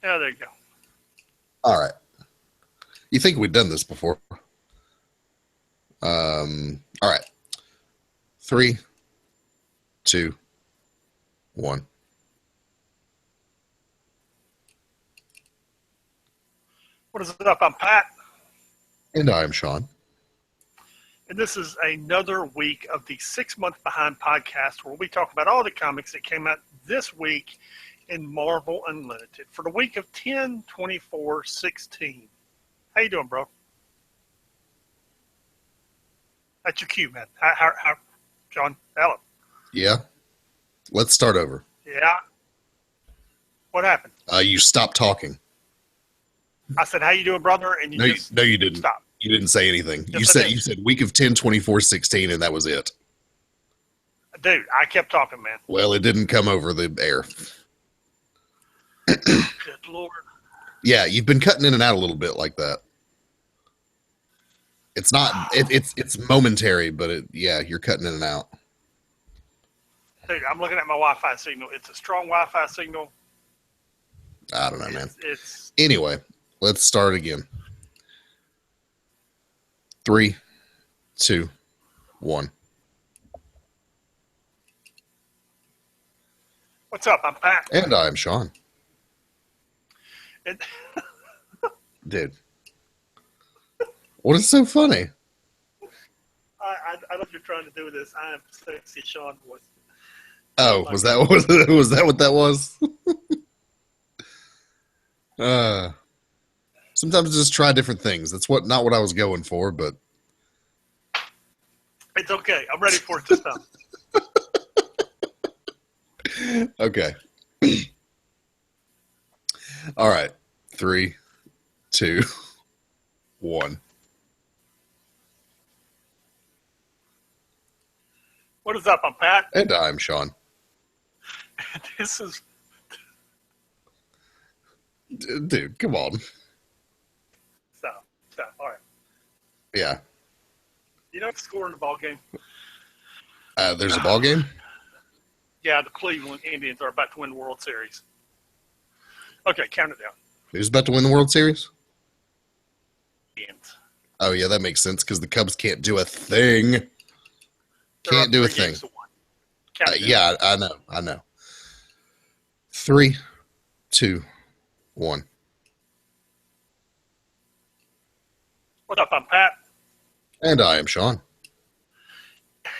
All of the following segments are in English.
Yeah, there you go. All right. You think we've done this before? All right. 3, 2, 1. What is it up? I'm Pat, And I am Sean. and this is another week of the 6 Month Behind podcast where we talk about all the comics that came out this week in Marvel Unlimited for the week of 10/24/16. How you doing, bro? That's your cue, man. How John? Hello. Yeah. Let's start over. Yeah. What happened? You stopped talking. I said, "How you doing, brother?" And you No, just no, you didn't. stop. You didn't say anything. Yes, I did. You said week of 10/24/16, and that was it. Dude, I kept talking, man. Well, it didn't come over the air. Good Lord. Yeah, you've been cutting in and out a little bit like that. It's not. It's momentary, but yeah, you're cutting in and out. Dude, I'm looking at my Wi-Fi signal. It's a strong Wi-Fi signal. I don't know, man. It's Anyway, let's start again. 3, 2, 1. What's up? I'm Pat. And I am Sean. And Dude, what is so funny? I know what you're trying to do with this. I am sexy Sean voice. Oh, was that what that was? Sometimes just try different things. That's not what I was going for, but It's okay. I'm ready for it this time. okay. All right. 3, 2, 1. What is up? I'm Pat. And I'm Sean. This is Dude, come on. stop. All right. Yeah. You know the score in the ball game? There's a ball game? Yeah, the Cleveland Indians are about to win the World Series. Okay, count it down. Who's about to win the World Series? Indians. Oh, yeah, that makes sense because the Cubs can't do a thing. They're Can't up do a 3 thing. games to 1. Count it down. Yeah, I know. 3, 2, 1. What's up? I'm Pat. And I am Sean.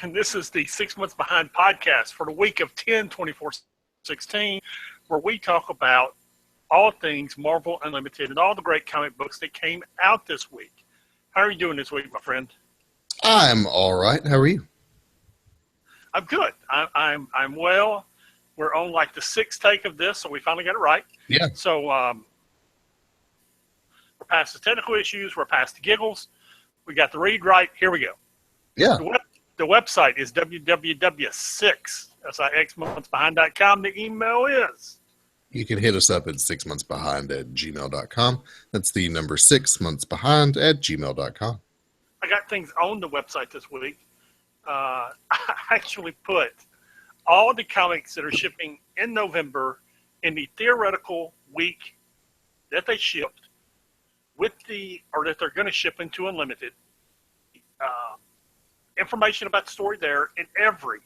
And this is the 6 Months Behind podcast for the week of 10/24/16, where we talk about all things Marvel Unlimited and all the great comic books that came out this week. How are you doing this week, my friend? I'm all right. How are you? I'm good. I'm well. We're on like the 6th take of this, so we finally got it right. Yeah. So we're past the technical issues. We're past the giggles. We got the read right. Here we go. Yeah. The website is www.6monthsbehind.com. The email is. You can hit us up at 6monthsbehind@gmail.com. That's the number 6monthsbehind@gmail.com. I got things on the website this week. I actually put all the comics that are shipping in November in the theoretical week that they shipped or that they're going to ship into Unlimited. Information about the story there, and every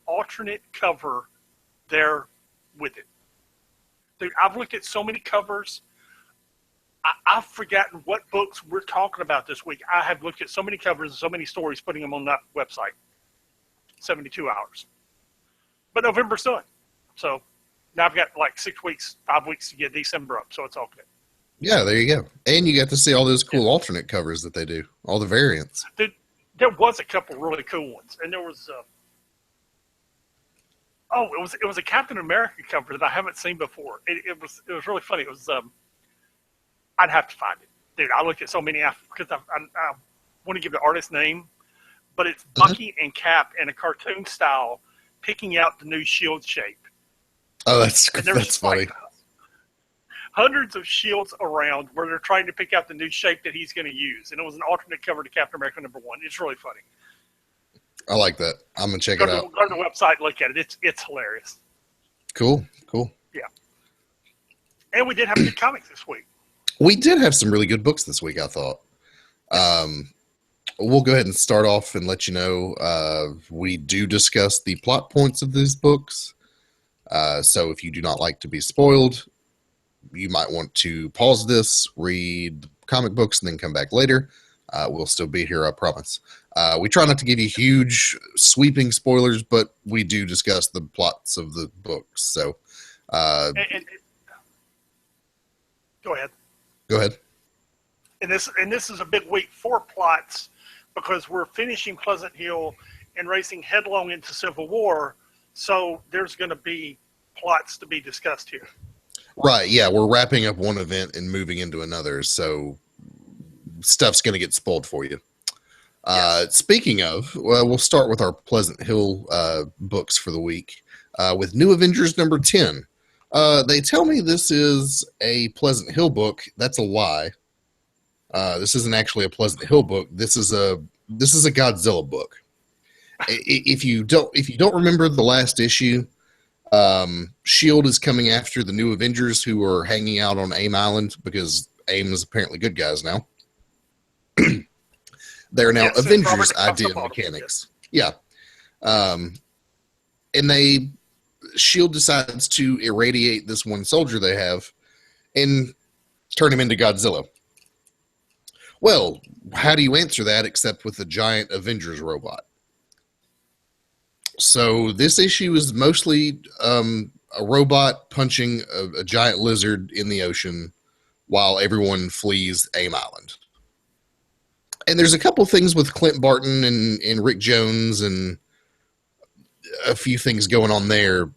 alternate cover there with it. Dude, I've looked at so many covers. I've forgotten what books we're talking about this week. I have looked at so many covers and so many stories, putting them on that website. 72 hours. But November's done. So now I've got like 5 weeks to get December up, so it's all good. Yeah, there you go. And you got to see all those cool alternate covers that they do, all the variants. There was a couple really cool ones, and there was it was a Captain America cover that I haven't seen before. It was really funny. It was I'd have to find it, dude. I looked at so many because I want to give the artist name, but it's Bucky and Cap in a cartoon style picking out the new shield shape. Oh, that's funny. Like hundreds of shields around where they're trying to pick out the new shape that he's going to use, and it was an alternate cover to Captain America #1. It's really funny. I like that. I'm gonna check it out. Go to the website, look at it. It's hilarious. Cool. Yeah. And we did have a good comic this week. We did have some really good books this week, I thought. We'll go ahead and start off and let you know we do discuss the plot points of these books. So if you do not like to be spoiled, you might want to pause this, read comic books, and then come back later. We'll still be here, I promise. We try not to give you huge, sweeping spoilers, but we do discuss the plots of the books. So, Go ahead. Go ahead. And this is a big week for plots because we're finishing Pleasant Hill and racing headlong into Civil War. So there's going to be plots to be discussed here. Right. Yeah, we're wrapping up one event and moving into another. So stuff's going to get spoiled for you. Yes. Speaking of, we'll start with our Pleasant Hill books for the week with New Avengers number 10. They tell me this is a Pleasant Hill book. That's a lie. This isn't actually a Pleasant Hill book. This is a Godzilla book. If you don't remember the last issue, Shield is coming after the New Avengers who are hanging out on AIM Island because AIM is apparently good guys now. They're now Avengers idea mechanics. Yeah. And Shield decides to irradiate this one soldier they have and turn him into Godzilla. Well, how do you answer that except with a giant Avengers robot? So this issue is mostly a robot punching a giant lizard in the ocean while everyone flees AIM Island. And there's a couple things with Clint Barton and Rick Jones and a few things going on there.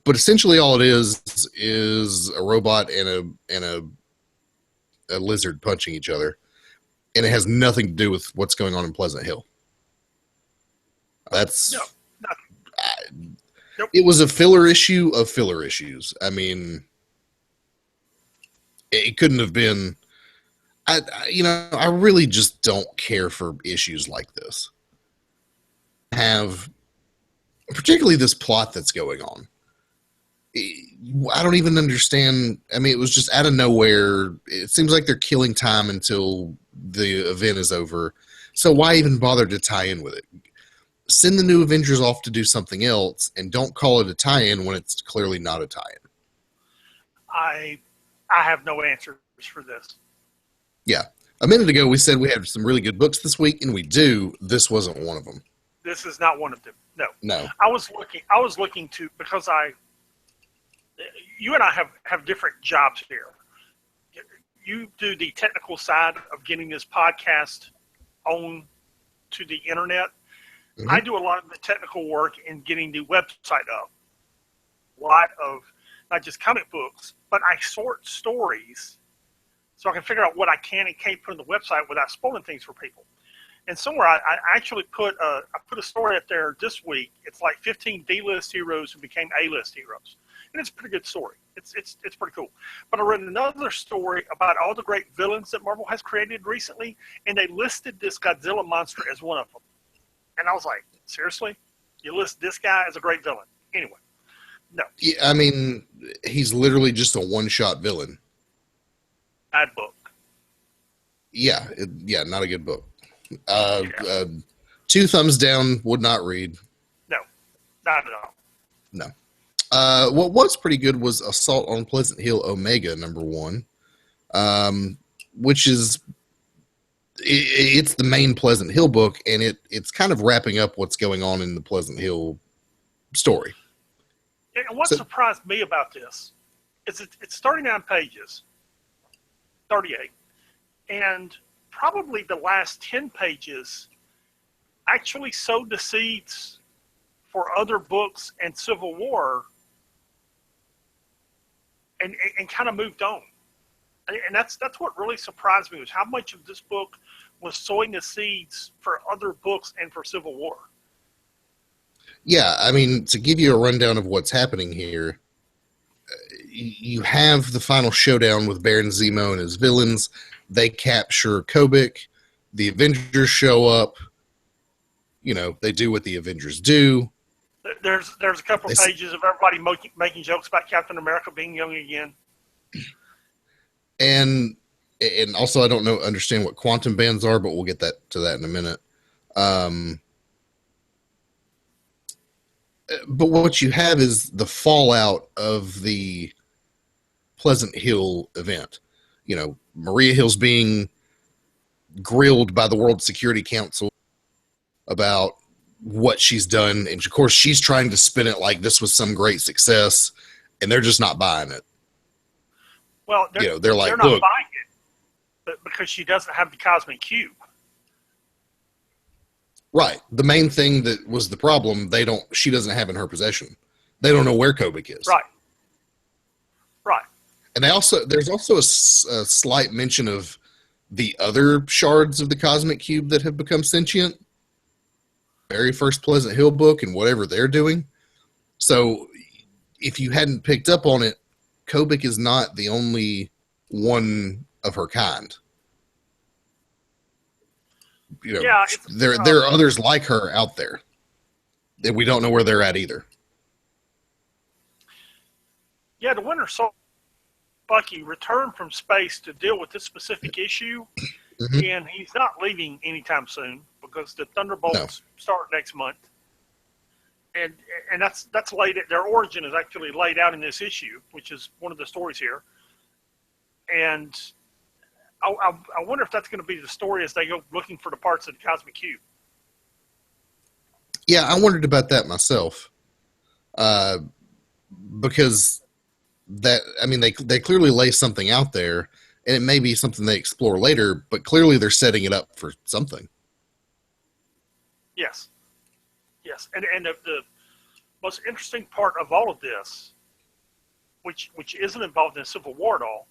But essentially all it is a robot and a lizard punching each other. And it has nothing to do with what's going on in Pleasant Hill. That's... No. Nope. It was a filler issue of filler issues. I mean, it couldn't have been. I really just don't care for issues like this. Particularly this plot that's going on. I don't even understand. I mean, it was just out of nowhere. It seems like they're killing time until the event is over. So why even bother to tie in with it? Send the New Avengers off to do something else and don't call it a tie-in when it's clearly not a tie-in. I have no answers for this. Yeah. A minute ago we said we had some really good books this week, and we do. This wasn't one of them. This is not one of them. No. No. I was looking to, because you and I have different jobs here. You do the technical side of getting this podcast on to the internet. Mm-hmm. I do a lot of the technical work in getting the website up. A lot of not just comic books, but I sort stories so I can figure out what I can and can't put on the website without spoiling things for people. And somewhere I actually put a story up there this week. It's like 15 D-list heroes who became A-list heroes. And it's a pretty good story. It's pretty cool. But I read another story about all the great villains that Marvel has created recently, and they listed this Godzilla monster as one of them. And I was like, seriously? You list this guy as a great villain? Anyway, no. Yeah, I mean, he's literally just a one-shot villain. Bad book. Yeah, not a good book. 2 thumbs down, would not read. No, not at all. No. What was pretty good was Assault on Pleasant Hill Omega #1, which is... It's the main Pleasant Hill book, and it's kind of wrapping up what's going on in the Pleasant Hill story. And what surprised me about this is it's 39 pages, 38, and probably the last 10 pages actually sowed the seeds for other books and Civil War and kind of moved on. And that's what really surprised me, was how much of this book was sowing the seeds for other books and for Civil War. Yeah, I mean, to give you a rundown of what's happening here, you have the final showdown with Baron Zemo and his villains. They capture Kobik. The Avengers show up. You know, they do what the Avengers do. There's a couple of pages of everybody making jokes about Captain America being young again. and also I don't understand what quantum bands are, but we'll get to that in a minute. Um, but what you have is the fallout of the Pleasant Hill event. You know, Maria Hill's being grilled by the World Security Council about what she's done, and of course she's trying to spin it like this was some great success, and they're just not buying it. Well, They're like, they're not look, buying it, but because she doesn't have the cosmic cube. right. The main thing that was the problem, she doesn't have in her possession. They don't know where Kobik is. Right. Right. And there's also a slight mention of the other shards of the cosmic cube that have become sentient. Very first Pleasant Hill book and whatever they're doing. So if you hadn't picked up on it, Kobik is not the only one of her kind. Yeah, there are others like her out there that we don't know where they're at either. Yeah, the Winter Soldier Bucky returned from space to deal with this specific issue, and he's not leaving anytime soon because the Thunderbolts start next month, and that's laid. Their origin is actually laid out in this issue, which is one of the stories here, and I wonder if that's going to be the story as they go looking for the parts of the Cosmic Cube. Yeah, I wondered about that myself, because they clearly lay something out there, and it may be something they explore later, but clearly they're setting it up for something. Yes, and the most interesting part of all of this, which isn't involved in Civil War at all.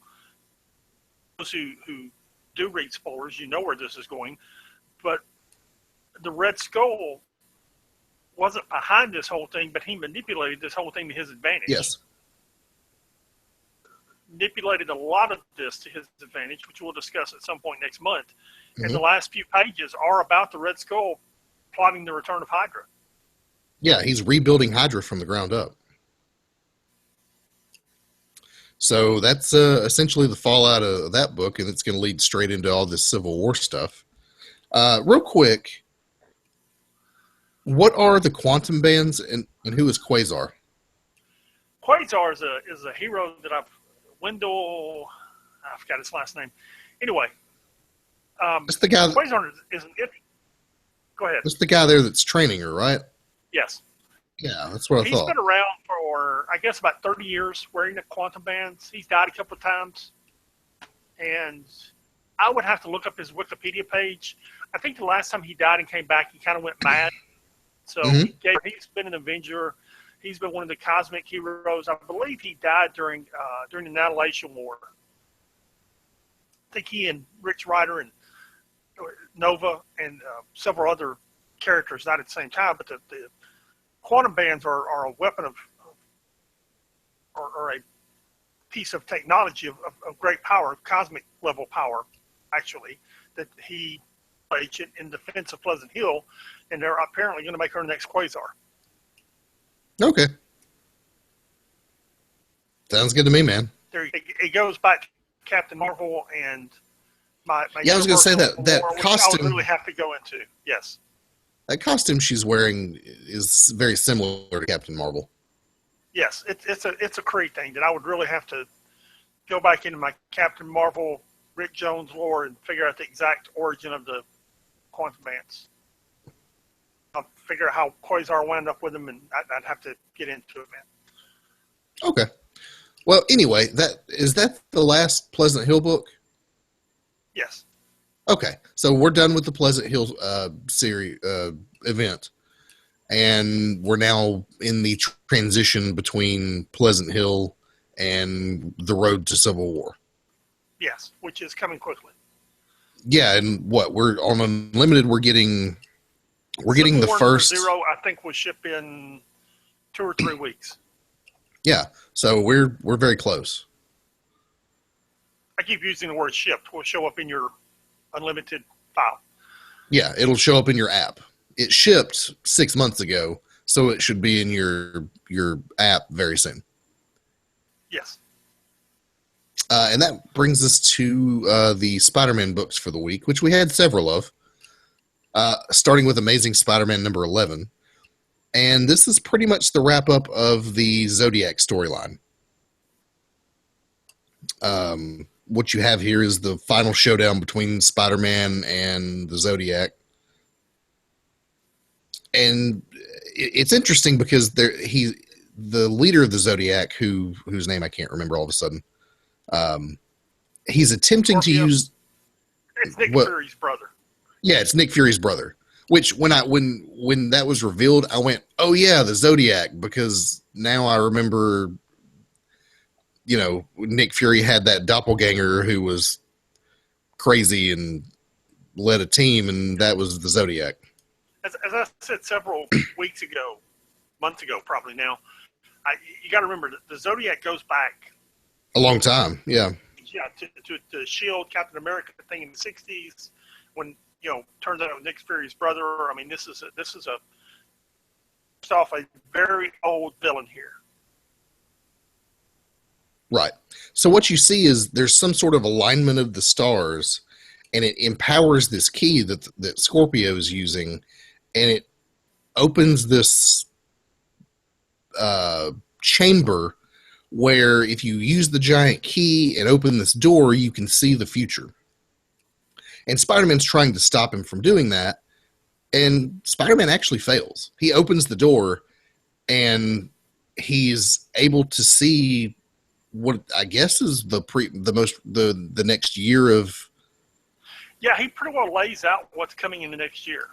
Those who do read spoilers, you know where this is going, but the Red Skull wasn't behind this whole thing, but he manipulated this whole thing to his advantage. Yes. Manipulated a lot of this to his advantage, which we'll discuss at some point next month. And the last few pages are about the Red Skull plotting the return of Hydra. Yeah, he's rebuilding Hydra from the ground up. So that's essentially the fallout of that book, and it's going to lead straight into all this Civil War stuff. Real quick, what are the quantum bands, and who is Quasar? Quasar is a hero that Wendell, I forgot his last name. Anyway, that's the guy. Quasar is an it. Go ahead. That's the guy there that's training her, right? Yes. Yeah, that's what I thought. He's been around for, I guess, about 30 years wearing the quantum bands. He's died a couple of times. And I would have to look up his Wikipedia page. I think the last time he died and came back, he kind of went mad. So he's been an Avenger. He's been one of the cosmic heroes. I believe he died during the Annihilation War. I think he and Rich Rider and Nova and several other characters died at the same time. But the quantum bands are a weapon or a piece of technology of great power, cosmic level power, actually, that he played in defense of Pleasant Hill, and they're apparently going to make her next Quasar. Okay. Sounds good to me, man. It goes back to Captain Marvel and my I was going to say that costume. I would really have to go into. Yes. That costume she's wearing is very similar to Captain Marvel. Yes, it's a Kree thing that I would really have to go back into my Captain Marvel, Rick Jones lore and figure out the exact origin of the quantum bands. I'll figure out how Quasar wound up with them, and I'd have to get into it, man. Okay. Well, anyway, is that the last Pleasant Hill book? Yes. Okay, so we're done with the Pleasant Hill series event, and we're now in the transition between Pleasant Hill and the road to Civil War. Yes, which is coming quickly. Yeah, and we're on Unlimited. We're getting the first Zero. I think will ship in 2 or 3 weeks. Yeah, so we're very close. I keep using the word shipped. Will show up in your Unlimited file. Yeah, it'll show up in your app. It shipped 6 months ago, so it should be in your app very soon. Yes. And that brings us to the Spider-Man books for the week, which we had several of, starting with Amazing Spider-Man number 11. And this is pretty much the wrap-up of the Zodiac storyline. What you have here is the final showdown between Spider-Man and the Zodiac. And it's interesting because the leader of the Zodiac, whose name I can't remember all of a sudden, he's attempting to use. It's Nick Fury's brother. Yeah, it's Nick Fury's brother. Which when that was revealed, I went, "Oh yeah, the Zodiac," because now I remember. Nick Fury had that doppelganger who was crazy and led a team, and that was the Zodiac. As I said several months ago, probably now, you got to remember that the Zodiac goes back a long time. Yeah. Yeah, to the Shield, Captain America thing in the '60s, when turns out it was Nick Fury's brother. I mean, this is a very old villain here. Right. So what you see is there's some sort of alignment of the stars, and it empowers this key that Scorpio is using, and it opens this chamber where if you use the giant key and open this door, you can see the future. And Spider-Man's trying to stop him from doing that, and Spider-Man actually fails. He opens the door, and he's able to see what I guess is the next year of. Yeah, he pretty well lays out what's coming in the next year.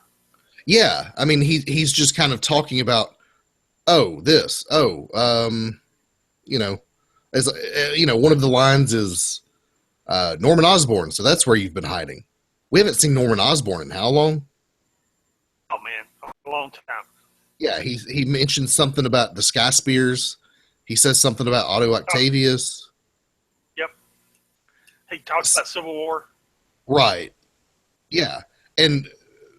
Yeah, I mean he's just kind of talking about, as one of the lines is Norman Osborn, so that's where you've been hiding. We haven't seen Norman Osborn in how long? Oh man, a long time. Yeah, he mentioned something about the Sky Spears. He says something about Otto Octavius. Yep. He talks about Civil War. Right. Yeah. And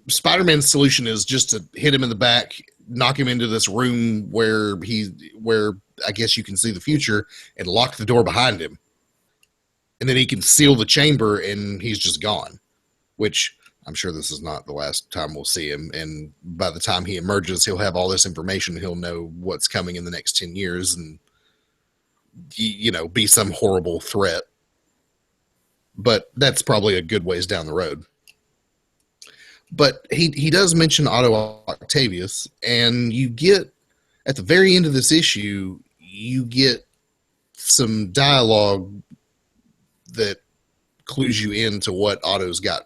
Spider-Man's solution is just to hit him in the back, knock him into this room where I guess you can see the future, and lock the door behind him. And then he can seal the chamber and he's just gone. Which I'm sure this is not the last time we'll see him. And by the time he emerges, he'll have all this information. He'll know what's coming in the next 10 years and, be some horrible threat. But that's probably a good ways down the road. But he does mention Otto Octavius, and you get, at the very end of this issue, you get some dialogue that clues you into what Otto's got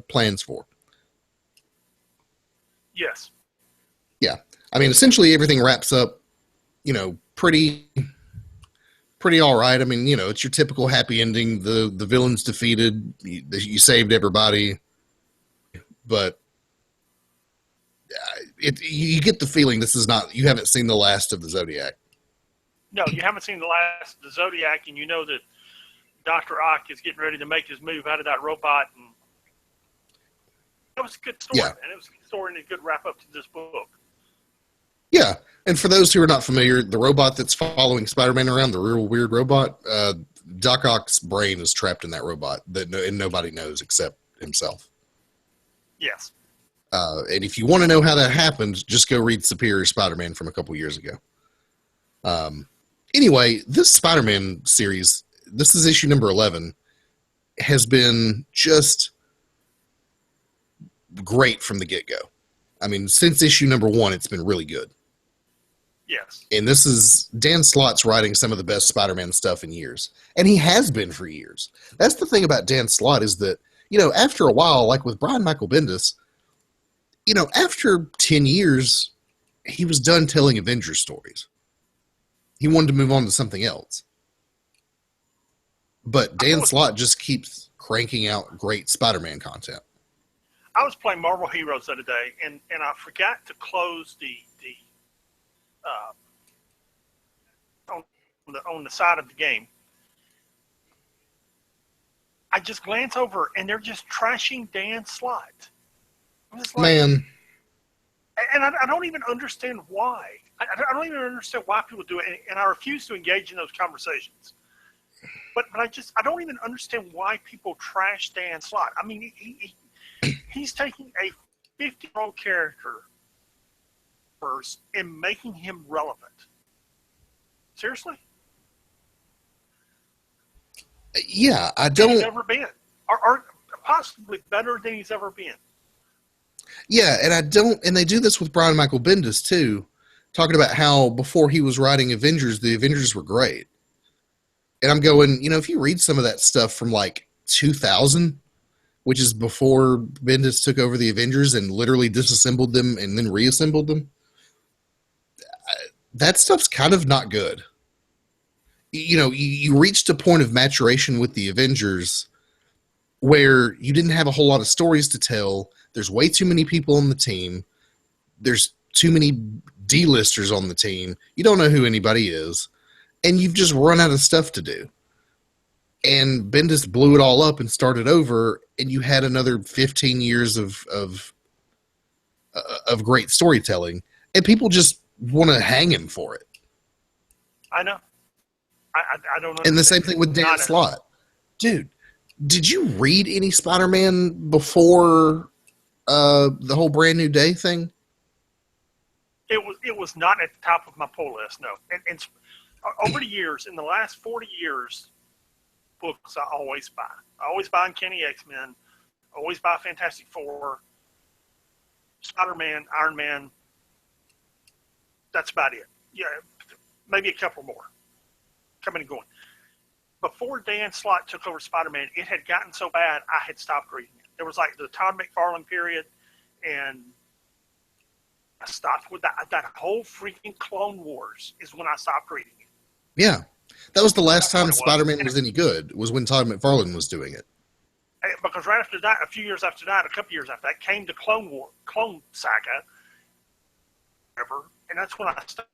plans for. Yes. Yeah. I mean, essentially everything wraps up, pretty all right. I mean, it's your typical happy ending. The villain's defeated. You saved everybody. But you get the feeling you haven't seen the last of the Zodiac. No, you haven't seen the last of the Zodiac, and you know that Dr. Ock is getting ready to make his move out of that robot. And it was a good story, and it was a good story and a good wrap up to this book. Yeah, and for those who are not familiar, the robot that's following Spider-Man around, the real weird robot, Doc Ock's brain is trapped in that robot and nobody knows except himself. Yes. And if you want to know how that happened, just go read Superior Spider-Man from a couple years ago. Anyway, this Spider-Man series, this is issue number 11, has been just great from the get-go. I mean, since issue number 1, it's been really good. Yes. And this is Dan Slott's writing some of the best Spider-Man stuff in years. And he has been for years. That's the thing about Dan Slott is that, after a while, like with Brian Michael Bendis, after 10 years, he was done telling Avengers stories. He wanted to move on to something else. But Dan Slott just keeps cranking out great Spider-Man content. I was playing Marvel Heroes the other day, and I forgot to close the on the side of the game. I just glance over, and they're just trashing Dan Slott. I'm just like, man, and I don't even understand why. I don't even understand why people do it, and I refuse to engage in those conversations. I don't even understand why people trash Dan Slott. I mean, he's taking a 50-year-old character first and making him relevant. Seriously? Yeah, I Than he's don't. ever been, or possibly better than he's ever been. Yeah, and I don't. And they do this with Brian Michael Bendis too, talking about how before he was writing Avengers, the Avengers were great. And I'm going, if you read some of that stuff from like 2000, which is before Bendis took over the Avengers and literally disassembled them and then reassembled them, that stuff's kind of not good. You reached a point of maturation with the Avengers where you didn't have a whole lot of stories to tell. There's way too many people on the team. There's too many D-listers on the team. You don't know who anybody is. And you've just run out of stuff to do. And Bendis blew it all up and started over, and you had another 15 years of great storytelling, and people just want to hang him for it. I know. I don't understand. And the same thing with Dan Slott. Dude, did you read any Spider-Man before the whole Brand New Day thing? It was not at the top of my pull list, no. And over the years, in the last 40 years, books I always buy. I always buy Uncanny X-Men, always buy Fantastic Four, Spider-Man, Iron Man. That's about it. Yeah, maybe a couple more coming and going. Before Dan Slott took over Spider-Man, it had gotten so bad I had stopped reading it. There was like the Todd McFarlane period, and I stopped with that. That whole freaking Clone Wars is when I stopped reading it. Yeah. That was the last time Spider-Man was any good, was when Todd McFarlane was doing it. Because right after that, a couple years after that, came the Clone Saga, whatever, and that's when I stopped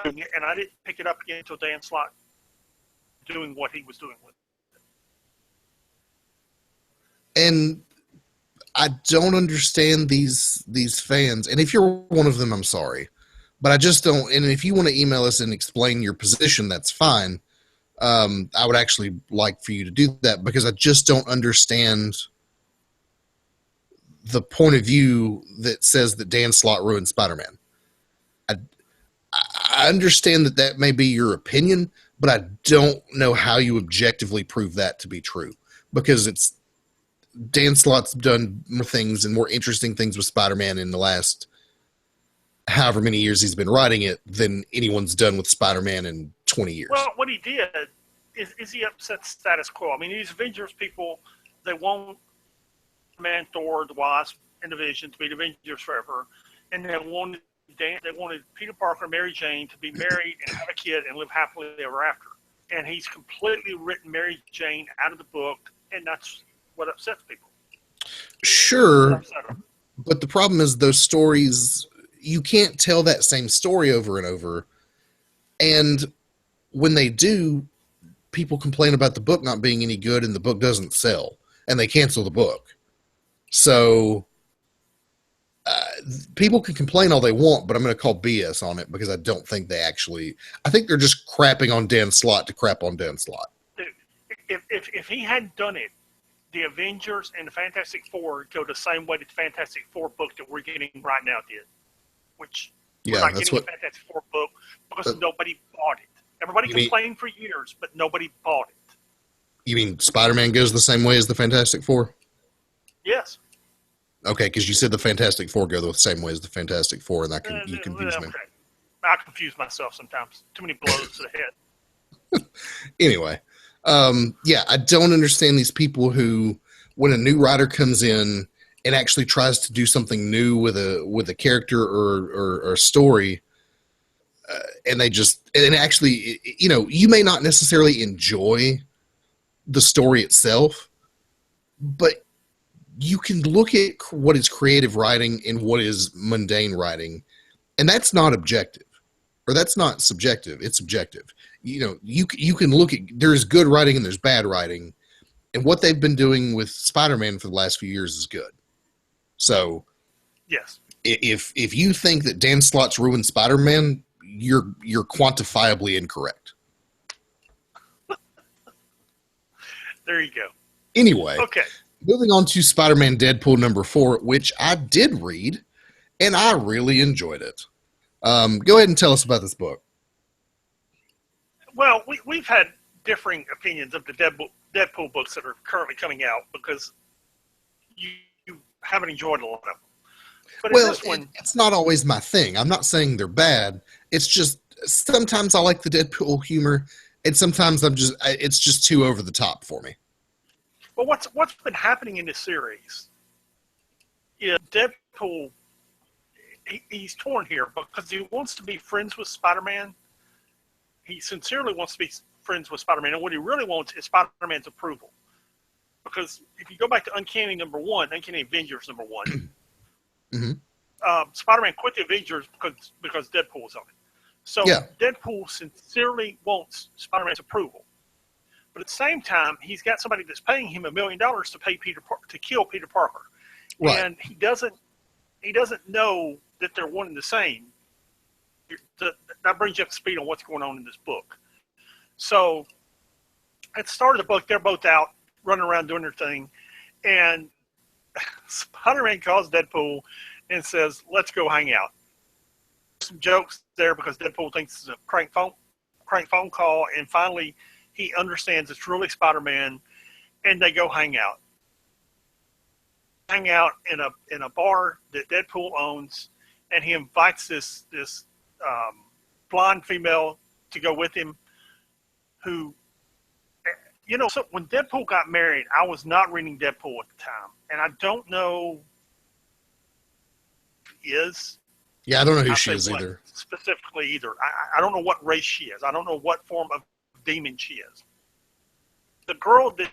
doing it, and I didn't pick it up again until Dan Slott doing what he was doing with it. And I don't understand these fans, and if you're one of them, I'm sorry. But I just don't, and if you want to email us and explain your position, that's fine. I would actually like for you to do that, because I just don't understand the point of view that says that Dan Slott ruined Spider-Man. I understand that may be your opinion, but I don't know how you objectively prove that to be true, because it's Dan Slott's done more things and more interesting things with Spider-Man in the last however many years he's been writing it than anyone's done with Spider-Man in 20 years. Well, what he did is he upset status quo. I mean, these Avengers people, they want Man, Thor, the Wasp, and the Vision to be the Avengers forever, and they wanted Peter Parker and Mary Jane to be married and have a kid and live happily ever after. And he's completely written Mary Jane out of the book, and that's what upsets people. Sure, but the problem is those stories, you can't tell that same story over and over. And when they do, people complain about the book not being any good and the book doesn't sell, and they cancel the book. So people can complain all they want, but I'm going to call BS on it, because I don't think they actually, I think they're just crapping on Dan Slott to crap on Dan Slott. Dude, if he hadn't done it, the Avengers and the Fantastic Four go the same way the Fantastic Four book that we're getting right now did. Which we're not getting the Fantastic Four book because nobody bought it. Everybody complained for years, but nobody bought it. You mean Spider-Man goes the same way as the Fantastic Four? Yes. Okay, because you said the Fantastic Four go the same way as the Fantastic Four, and you confuse me. I confuse myself sometimes. Too many blows to the head. Anyway, I don't understand these people who, when a new writer comes in and actually tries to do something new with a character or a story, and actually, you may not necessarily enjoy the story itself, but you can look at what is creative writing and what is mundane writing, and that's not objective, or that's not subjective. It's subjective. You can look at, there's good writing and there's bad writing, and what they've been doing with Spider-Man for the last few years is good. So, yes, if you think that Dan Slott's ruined Spider-Man, you're quantifiably incorrect. There you go. Anyway, Okay. moving on to Spider-Man Deadpool number 4, which I did read, and I really enjoyed it. Go ahead and tell us about this book. Well, we've had differing opinions of the Deadpool books that are currently coming out because you haven't enjoyed a lot of them. But Well, this one, it's not always my thing. I'm not saying they're bad. It's just sometimes I like the Deadpool humor, and sometimes it's just too over the top for me. well, what's been happening in this series is Deadpool. He's torn here because he wants to be friends with Spider-Man. He sincerely wants to be friends with Spider-Man, and what he really wants is Spider-Man's approval. Because if you go back to Uncanny Avengers number 1, Mm-hmm. Spider-Man quit the Avengers because Deadpool was on it. So Yeah. Deadpool sincerely wants Spider-Man's approval, but at the same time, he's got somebody that's paying him $1 million to kill Peter Parker, Right. and he doesn't know that they're one and the same. That brings you up to speed on what's going on in this book. So at the start of the book, they're both out running around doing their thing, and Spider-Man calls Deadpool and says, "Let's go hang out." Some jokes there because Deadpool thinks it's a crank phone call, and finally he understands it's really Spider-Man, and they go hang out in a bar that Deadpool owns, and he invites this blonde female to go with him, who, so when Deadpool got married, I was not reading Deadpool at the time, and I don't know if he is. Yeah, I don't know who she is either. Specifically either. I don't know what race she is. I don't know what form of demon she is. The girl that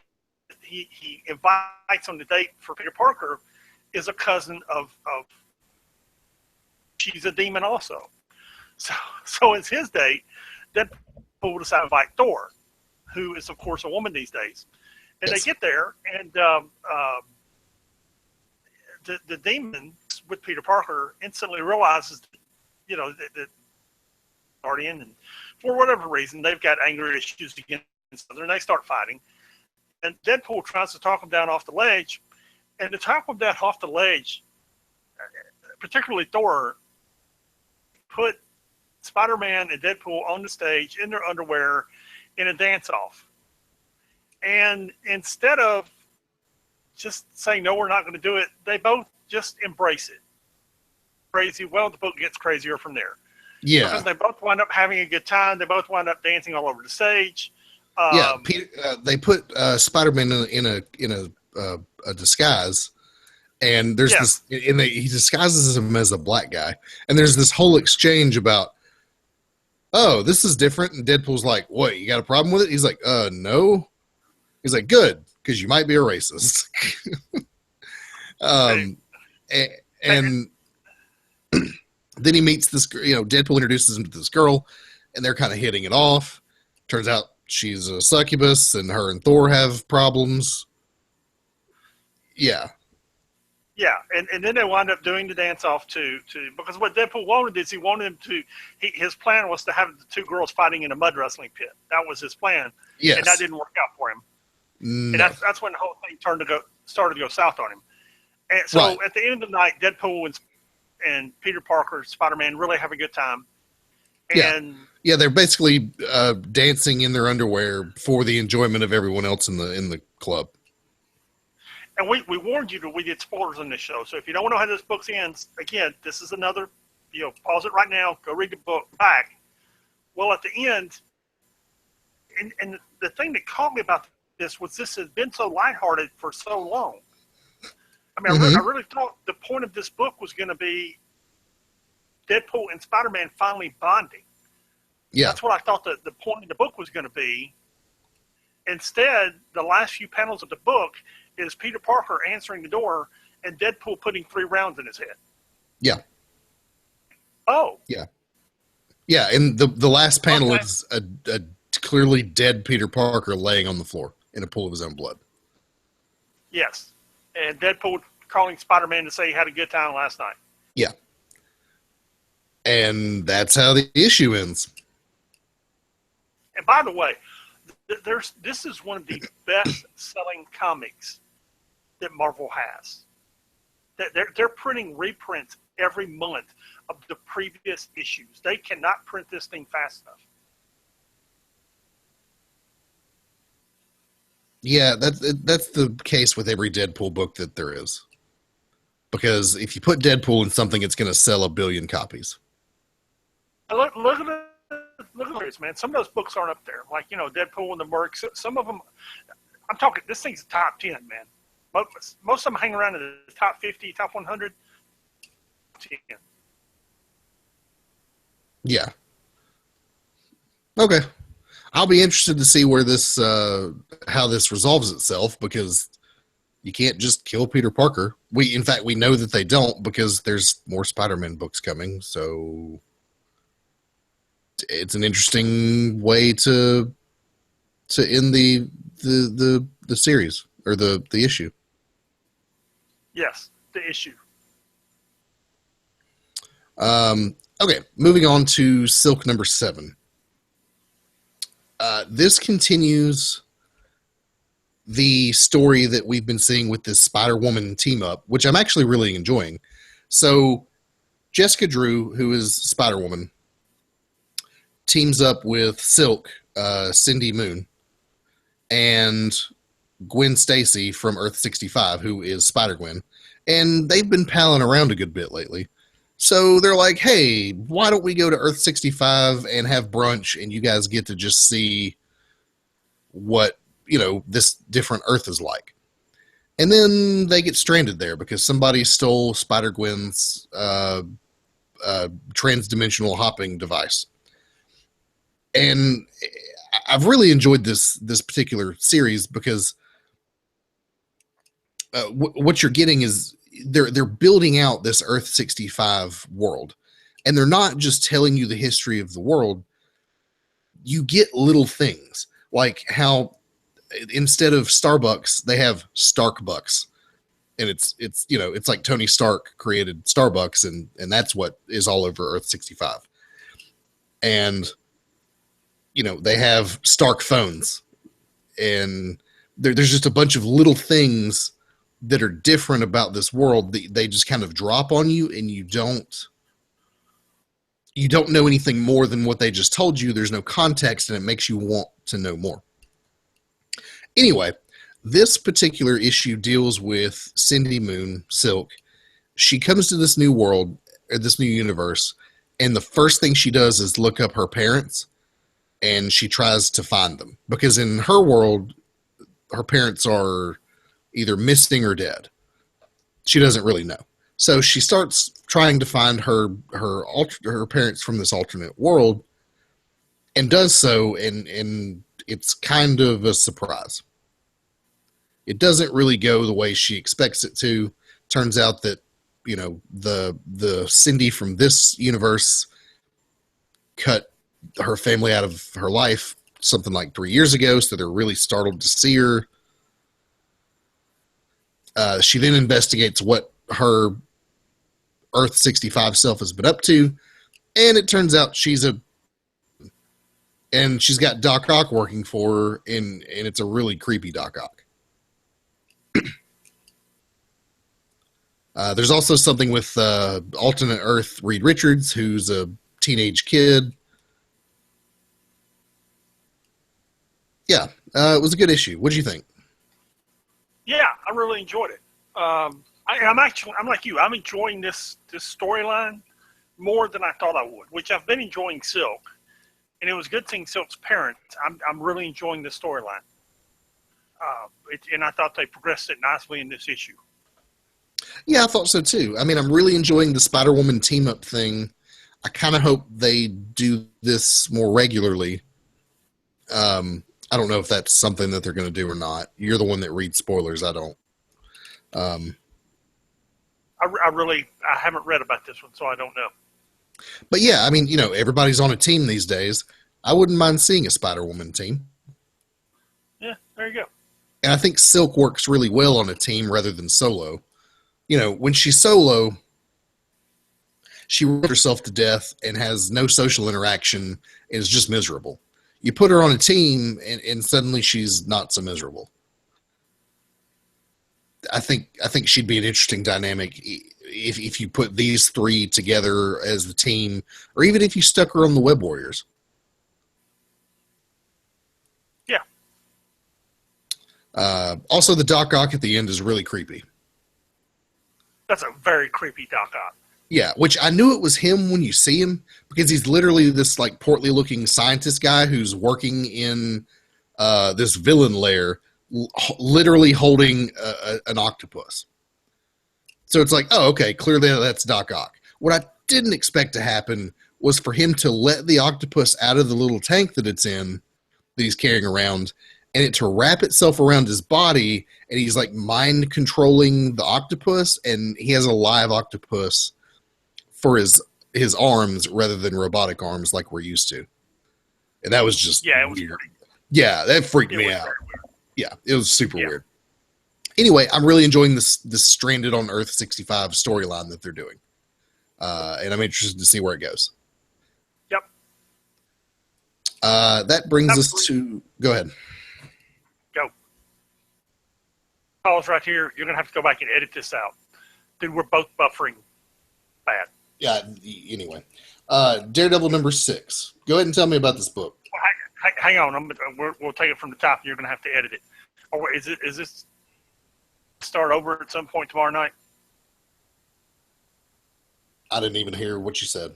he invites on the date for Peter Parker is a cousin of she's a demon also. So it's his date. Deadpool decided to invite Thor, who is of course a woman these days. And Yes. they get there, and the demon with Peter Parker instantly realizes, that Guardian, and for whatever reason, they've got anger issues against each other, and they start fighting. And Deadpool tries to talk them down off the ledge, and to talk them down off the ledge, particularly Thor, put Spider-Man and Deadpool on the stage in their underwear in a dance-off. And instead of just saying, no, we're not going to do it, they both just embrace it. Crazy. Well, the book gets crazier from there. Yeah. Because they both wind up having a good time. They both wind up dancing all over the stage. Yeah, they put Spider-Man in a disguise, and there's this, and he disguises him as a black guy, and there's this whole exchange about, oh, this is different, and Deadpool's like, what, you got a problem with it? He's like, no. He's like, good, because you might be a racist. And then he meets this, Deadpool introduces him to this girl, and they're kind of hitting it off. Turns out she's a succubus, and her and Thor have problems. Yeah. Yeah, and then they wind up doing the dance off to because what Deadpool wanted is his plan was to have the two girls fighting in a mud wrestling pit. That was his plan. Yes. And that didn't work out for him. No. And that's when the whole thing started to go south on him. And so Right. At the end of the night, Deadpool and Peter Parker, Spider-Man, really have a good time. And yeah, they're basically dancing in their underwear for the enjoyment of everyone else in the club. And we warned you that we did spoilers on this show. So if you don't know how this book ends, again, this is another, pause it right now, go read the book back. Well, at the end, and the thing that caught me about this was this has been so lighthearted for so long. I mean, I really thought the point of this book was going to be Deadpool and Spider-Man finally bonding. Yeah. That's what I thought the point of the book was going to be. Instead, the last few panels of the book is Peter Parker answering the door and Deadpool putting 3 rounds in his head. Yeah. Oh. Yeah. Yeah, and the last panel is a clearly dead Peter Parker laying on the floor in a pool of his own blood. Yes. And Deadpool calling Spider-Man to say he had a good time last night. Yeah. And that's how the issue ends. And by the way, This is one of the best-selling comics that Marvel has. They're printing reprints every month of the previous issues. They cannot print this thing fast enough. Yeah, that's the case with every Deadpool book that there is. Because if you put Deadpool in something, it's going to sell 1 billion copies. Look at this, man. Some of those books aren't up there. Like, Deadpool and the Mercs. Some of them, I'm talking, this thing's top 10, man. Most of them hang around in the top 50, top 100. 10. Yeah. Okay. I'll be interested to see where this, how this resolves itself, because you can't just kill Peter Parker. In fact, we know that they don't, because there's more Spider-Man books coming. So it's an interesting way to end the series, or the issue. Yes, the issue. Okay, moving on to Silk number 7. This continues the story that we've been seeing with this Spider-Woman team-up, which I'm actually really enjoying. So Jessica Drew, who is Spider-Woman, teams up with Silk, Cindy Moon, and Gwen Stacy from Earth 65, who is Spider-Gwen. And they've been palling around a good bit lately. So they're like, hey, why don't we go to Earth 65 and have brunch, and you guys get to just see what, this different Earth is like. And then they get stranded there because somebody stole Spider-Gwen's trans-dimensional hopping device. And I've really enjoyed this particular series because what you're getting is they're building out this Earth 65 world, and they're not just telling you the history of the world. You get little things like how instead of Starbucks, they have Starkbucks, and it's like Tony Stark created Starbucks, and that's what is all over Earth 65. And they have Stark phones, and there's just a bunch of little things that are different about this world. They just kind of drop on you, and you don't know anything more than what they just told you. There's no context, and it makes you want to know more. Anyway, this particular issue deals with Cindy Moon, Silk. She comes to this new world, or this new universe, and the first thing she does is look up her parents, and she tries to find them. Because in her world, her parents are either missing or dead. She doesn't really know. So she starts trying to find her parents from this alternate world, and does so, and it's kind of a surprise. It doesn't really go the way she expects it to. Turns out that, the Cindy from this universe cut her family out of her life something like 3 years ago, so they're really startled to see her. She then investigates what her Earth 65 self has been up to, and it turns out she's got Doc Ock working for her, and it's a really creepy Doc Ock. There's also something with alternate Earth Reed Richards, who's a teenage kid. Yeah, it was a good issue. What did you think? Yeah, I really enjoyed it. I'm like you. I'm enjoying this storyline more than I thought I would, which I've been enjoying Silk, and it was good seeing Silk's parents. I'm really enjoying this storyline, and I thought they progressed it nicely in this issue. Yeah, I thought so too. I mean, I'm really enjoying the Spider-Woman team-up thing. I kind of hope they do this more regularly. I don't know if that's something that they're going to do or not. You're the one that reads spoilers. I don't. I haven't read about this one, so I don't know. But yeah, I mean, everybody's on a team these days. I wouldn't mind seeing a Spider-Woman team. Yeah, there you go. And I think Silk works really well on a team rather than solo. When she's solo, she works herself to death and has no social interaction and is just miserable. You put her on a team, and suddenly she's not so miserable. I think she'd be an interesting dynamic if you put these three together as the team, or even if you stuck her on the Web Warriors. Yeah. Also, the Doc Ock at the end is really creepy. That's a very creepy Doc Ock. Yeah, which I knew it was him when you see him, because he's literally this like portly looking scientist guy who's working in this villain lair, literally holding an octopus. So it's like, oh, okay, clearly that's Doc Ock. What I didn't expect to happen was for him to let the octopus out of the little tank that it's in, that he's carrying around, and it to wrap itself around his body, and he's like mind controlling the octopus, and he has a live octopus for his arms rather than robotic arms like we're used to. And that was just weird. Yeah, that freaked me out. Yeah, it was super weird. Anyway, I'm really enjoying this Stranded on Earth 65 storyline that they're doing. And I'm interested to see where it goes. Yep. That brings us to... Go ahead. Go. Pause right here. You're going to have to go back and edit this out. Dude, we're both buffering bad. Yeah, anyway. Daredevil number 6. Go ahead and tell me about this book. Well, hang on. We'll take it from the top. You're going to have to edit it. Or is this start over at some point tomorrow night? I didn't even hear what you said.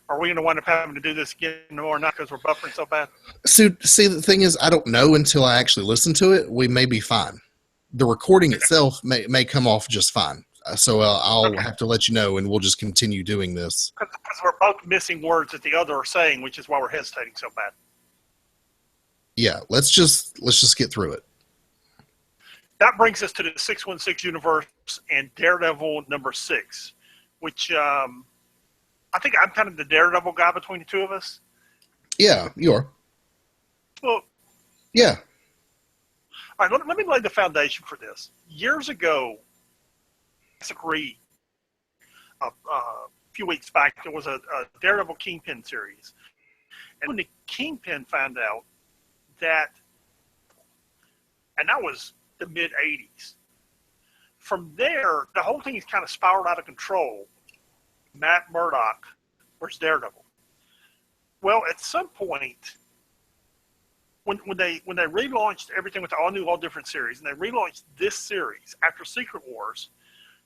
Are we going to wind up having to do this again tomorrow night because we're buffering so bad? So, see, the thing is, I don't know until I actually listen to it. We may be fine. The recording itself may come off just fine. So I'll have to let you know, and we'll just continue doing this. Because we're both missing words that the other are saying, which is why we're hesitating so bad. Yeah, let's just get through it. That brings us to the 616 universe and Daredevil number 6, which I think I'm kind of the Daredevil guy between the two of us. Yeah, you are. Well, yeah. All right, let me lay the foundation for this. Years ago, Reed, a few weeks back, there was a Daredevil Kingpin series. And when the Kingpin found out that, and that was the mid-'80s, from there, the whole thing is kind of spiraled out of control. Matt Murdock versus Daredevil. Well, at some point, when they relaunched everything with the all-new, all-different series, and they relaunched this series after Secret Wars,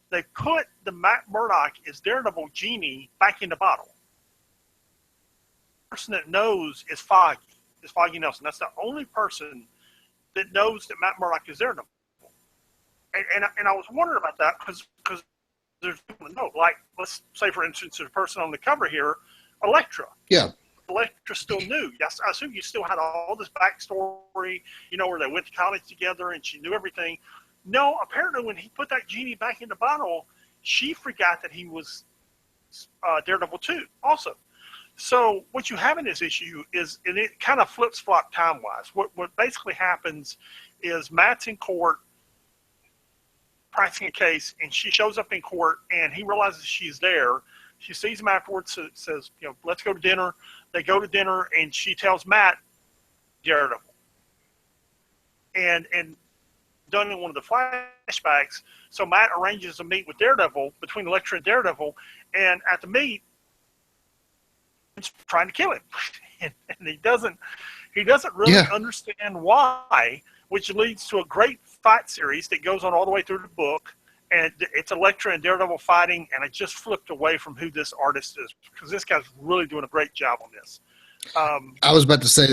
they put the Matt Murdock as Daredevil genie back in the bottle. The person that knows is Foggy Nelson. That's the only person that knows that Matt Murdock is Daredevil. And I was wondering about that because there's people that know. Like, let's say, for instance, there's a person on the cover here, Elektra. Yeah. Elektra still knew. Yes, I assume you still had all this backstory, where they went to college together and she knew everything. No, apparently when he put that genie back in the bottle, she forgot that he was Daredevil too, also. So what you have in this issue is, and it kind of flips-flop time-wise. What basically happens is Matt's in court practicing a case, and she shows up in court, and he realizes she's there. She sees him afterwards, says, let's go to dinner. They go to dinner, and she tells Matt, Daredevil. And done in one of the flashbacks, so Matt arranges a meet with Daredevil, between Elektra and Daredevil, and at the meet, he's trying to kill him. and he doesn't really understand why, which leads to a great fight series that goes on all the way through the book. And it's Elektra and Daredevil fighting, and I just flipped away from who this artist is because this guy's really doing a great job on this. I was about to say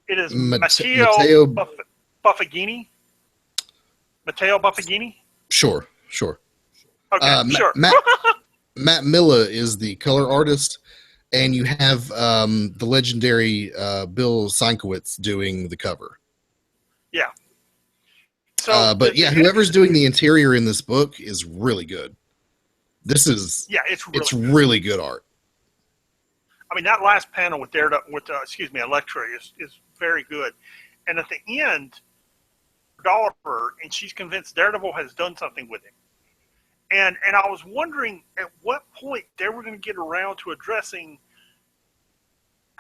it is Matteo Buffagini. Matteo Buffagini? Sure. Okay, sure. Matt Milla is the color artist, and you have the legendary Bill Sienkiewicz doing the cover. Yeah. So, whoever's doing the interior in this book is really good. It's really good art. I mean, that last panel with Elektra is very good. And at the end, her daughter, and she's convinced Daredevil has done something with him. And I was wondering at what point they were going to get around to addressing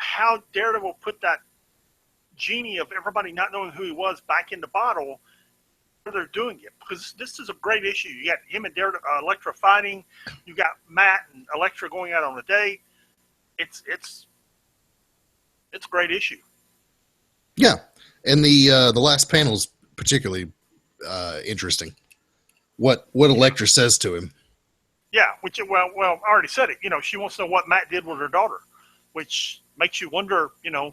how Daredevil put that genie of everybody not knowing who he was back in the bottle. They're doing it because this is a great issue. You got him and Elektra fighting. You got Matt and Elektra going out on a date. It's a great issue. Yeah, and the last panel is particularly interesting. What Elektra says to him. Yeah, which well, I already said it. She wants to know what Matt did with her daughter, which makes you wonder. Do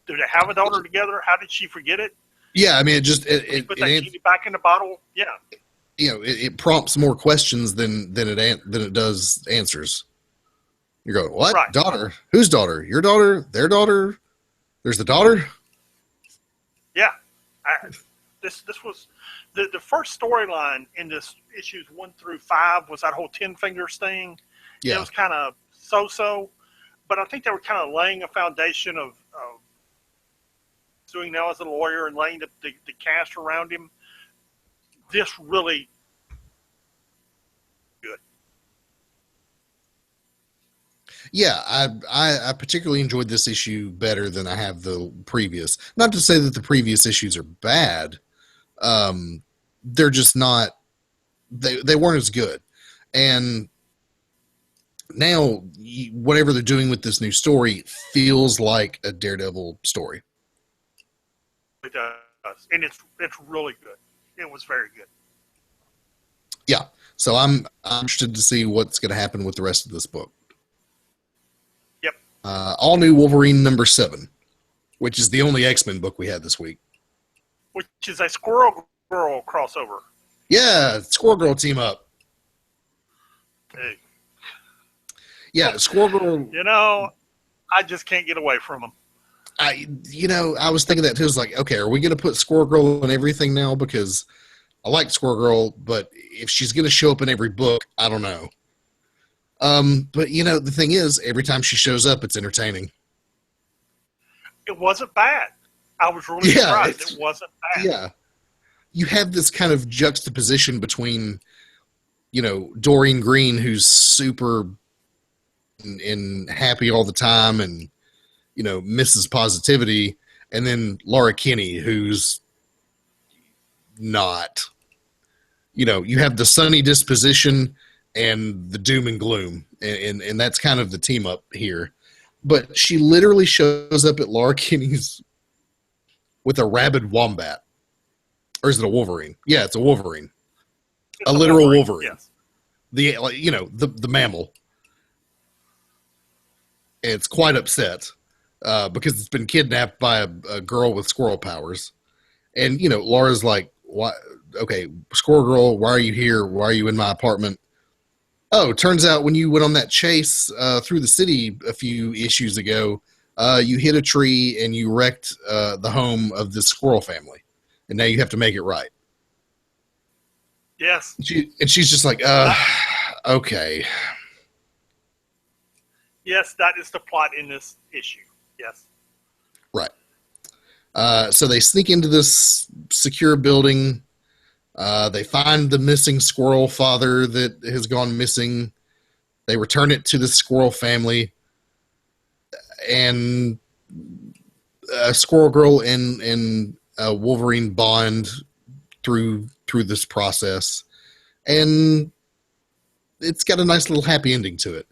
they have a daughter together? How did she forget it? Yeah, I mean, it put that genie back in the bottle. Yeah, it prompts more questions than it does answers. You go, what? Right. Daughter? Whose daughter? Your daughter? Their daughter? There's the daughter? Yeah. This was the first storyline in this issues 1 through 5 was that whole 10 fingers thing. Yeah. It was kind of so, but I think they were kind of laying a foundation of doing now as a lawyer and laying the cast around him. This really good. Yeah, I particularly enjoyed this issue better than I have the previous. Not to say that the previous issues are bad. They're just not. They weren't as good. And now, whatever they're doing with this new story feels like a Daredevil story. It does, and it's really good. It was very good. Yeah, so I'm interested to see what's going to happen with the rest of this book. Yep. All New Wolverine #7, which is the only X-Men book we had this week. Which is a Squirrel Girl crossover. Yeah, Squirrel Girl team up. Hey. Yeah, Squirrel Girl. I just can't get away from them. I was thinking that too. It's like, okay, are we going to put Squirrel Girl in everything now? Because I like Squirrel Girl, but if she's going to show up in every book, I don't know. But the thing is, every time she shows up, it's entertaining. It wasn't bad. I was really surprised. It wasn't bad. Yeah. You have this kind of juxtaposition between, Doreen Green, who's super and happy all the time and, Mrs. Positivity, and then Laura Kinney, who's not. You have the sunny disposition and the doom and gloom, and that's kind of the team up here. But she literally shows up at Laura Kinney's with a rabid wombat. Or is it a Wolverine? Yeah, it's a Wolverine. It's a literal Wolverine. Yes. The mammal. And it's quite upset because it's been kidnapped by a girl with squirrel powers. And, Laura's like, "Why? Okay, Squirrel Girl, why are you here? Why are you in my apartment?" Oh, turns out when you went on that chase through the city a few issues ago, you hit a tree and you wrecked the home of this squirrel family. And now you have to make it right. Yes. And she's just like, okay. Yes, that is the plot in this issue. Yes. Right. So they sneak into this secure building. They find the missing squirrel father that has gone missing. They return it to the squirrel family. And Squirrel Girl and Wolverine bond through this process, and it's got a nice little happy ending to it.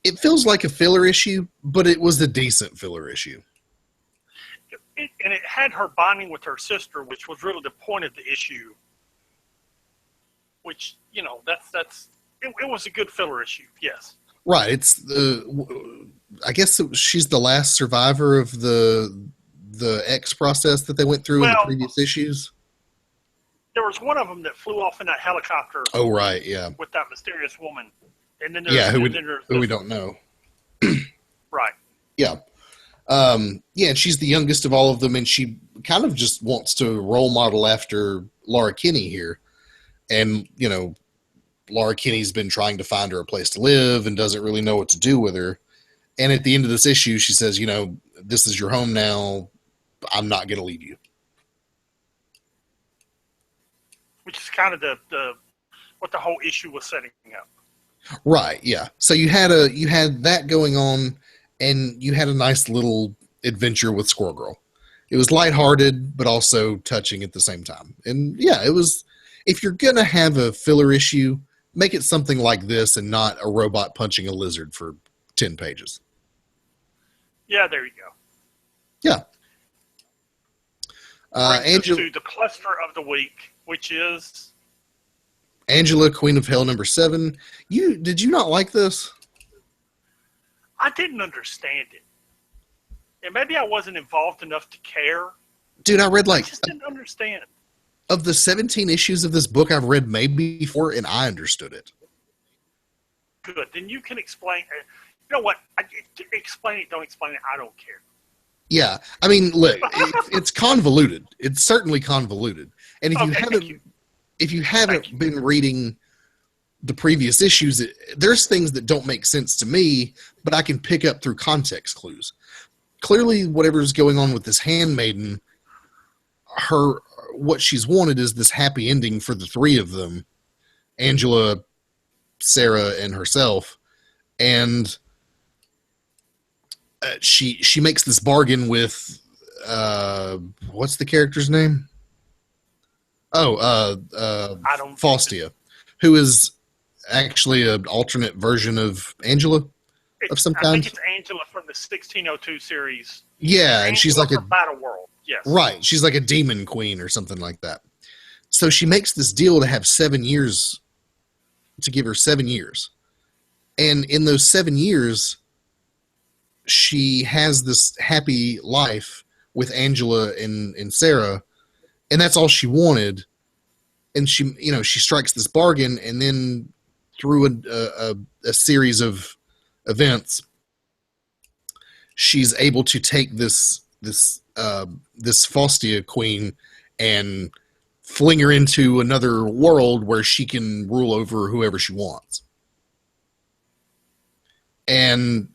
It feels like a filler issue, but it was a decent filler issue. And it had her bonding with her sister, which was really the point of the issue. Which that's it was a good filler issue. Yes. Right. It's I guess she's the last survivor of the X process that they went through in the previous issues. There was one of them that flew off in that helicopter. Oh, right, yeah. With that mysterious woman. And then who we don't know. Right. Yeah. And she's the youngest of all of them, and she kind of just wants to role model after Laura Kinney here. And, Laura Kinney's been trying to find her a place to live and doesn't really know what to do with her. And at the end of this issue, she says, this is your home now. I'm not going to leave you. Which is kind of the what the whole issue was setting up. Right, yeah. So you had that going on, and you had a nice little adventure with Squirrel Girl. It was lighthearted, but also touching at the same time. And yeah, it was. If you're gonna have a filler issue, make it something like this and not a robot punching a lizard for 10 pages. Yeah, there you go. Yeah. Angela, to the cluster of the week, which is Angela, Queen of Hell, #7. Did you not like this? I didn't understand it. And maybe I wasn't involved enough to care. Dude, I read I just didn't understand. Of the 17 issues of this book, I've read maybe 4, and I understood it. Good. Then you can explain. You know what? Explain it, don't explain it. I don't care. Yeah. I mean, look, it's convoluted. It's certainly convoluted. And if you haven't been reading the previous issues, there's things that don't make sense to me, but I can pick up through context clues. Clearly, whatever's going on with this handmaiden, what she's wanted is this happy ending for the 3 of them, Angela, Sarah, and herself. And she makes this bargain with what's the character's name? Faustia, who is actually an alternate version of Angela of some kind. I think it's Angela from the 1602 series. Yeah, and she's like a Battle World. Yes. Right. She's like a demon queen or something like that. So she makes this deal to have 7 years, to give her 7 years. And in those 7 years, she has this happy life with Angela and Sarah, and that's all she wanted. And she strikes this bargain, and then through a series of events, she's able to take this Faustia queen and fling her into another world where she can rule over whoever she wants. And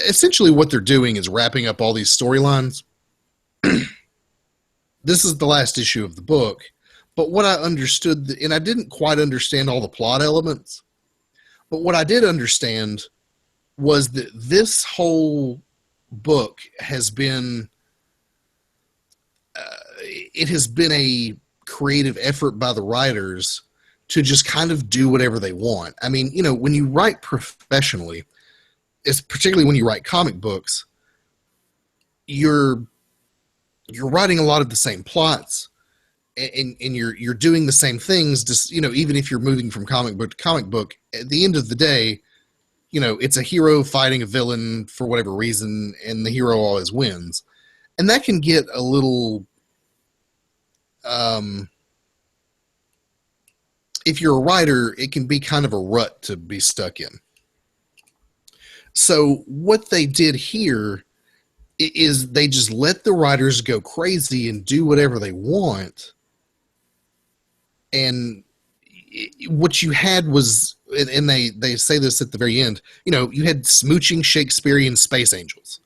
essentially what they're doing is wrapping up all these storylines. This is the last issue of the book, but what I understood, and I didn't quite understand all the plot elements, but what I did understand was that this whole book has been it has been a creative effort by the writers to just kind of do whatever they want. I mean, when you write professionally, it's particularly when you write comic books, you're writing a lot of the same plots, and you're doing the same things. Just even if you're moving from comic book to comic book, at the end of the day, it's a hero fighting a villain for whatever reason, and the hero always wins, and that can get a little. If you're a writer, it can be kind of a rut to be stuck in. So what they did here is they just let the writers go crazy and do whatever they want. And what you had was, and they say this at the very end, you had smooching Shakespearean space angels.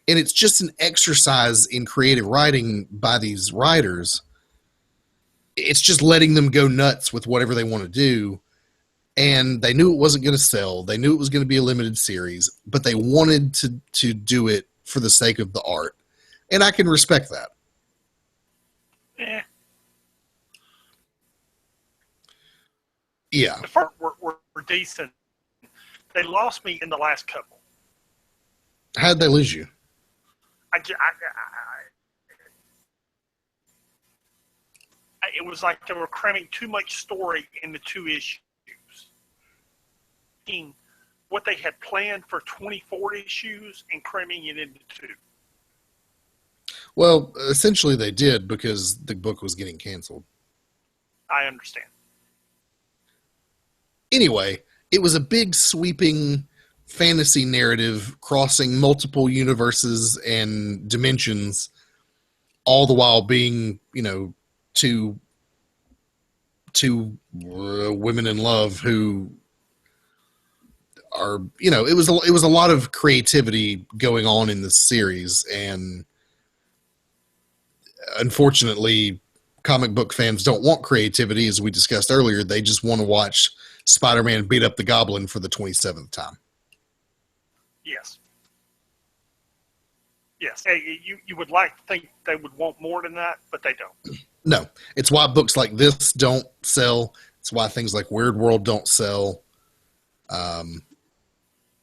And it's just an exercise in creative writing by these writers. It's just letting them go nuts with whatever they want to do. And they knew it wasn't going to sell. They knew it was going to be a limited series, but they wanted to do it for the sake of the art. And I can respect that. Yeah. The first were decent. They lost me in the last couple. How'd they lose you? It was like they were cramming too much story into 2 issues. What they had planned for 24 issues and cramming it into 2. Well, essentially they did, because the book was getting canceled. I understand. Anyway, it was a big sweeping fantasy narrative crossing multiple universes and dimensions, all the while being, two women in love who are, it was a lot of creativity going on in this series, and unfortunately comic book fans don't want creativity, as we discussed earlier. They just want to watch Spider-Man beat up the Goblin for the 27th time. Yes. Yes, you would like to think they would want more than that, but they don't. No, it's why books like this don't sell. It's why things like Weird World don't sell. Um,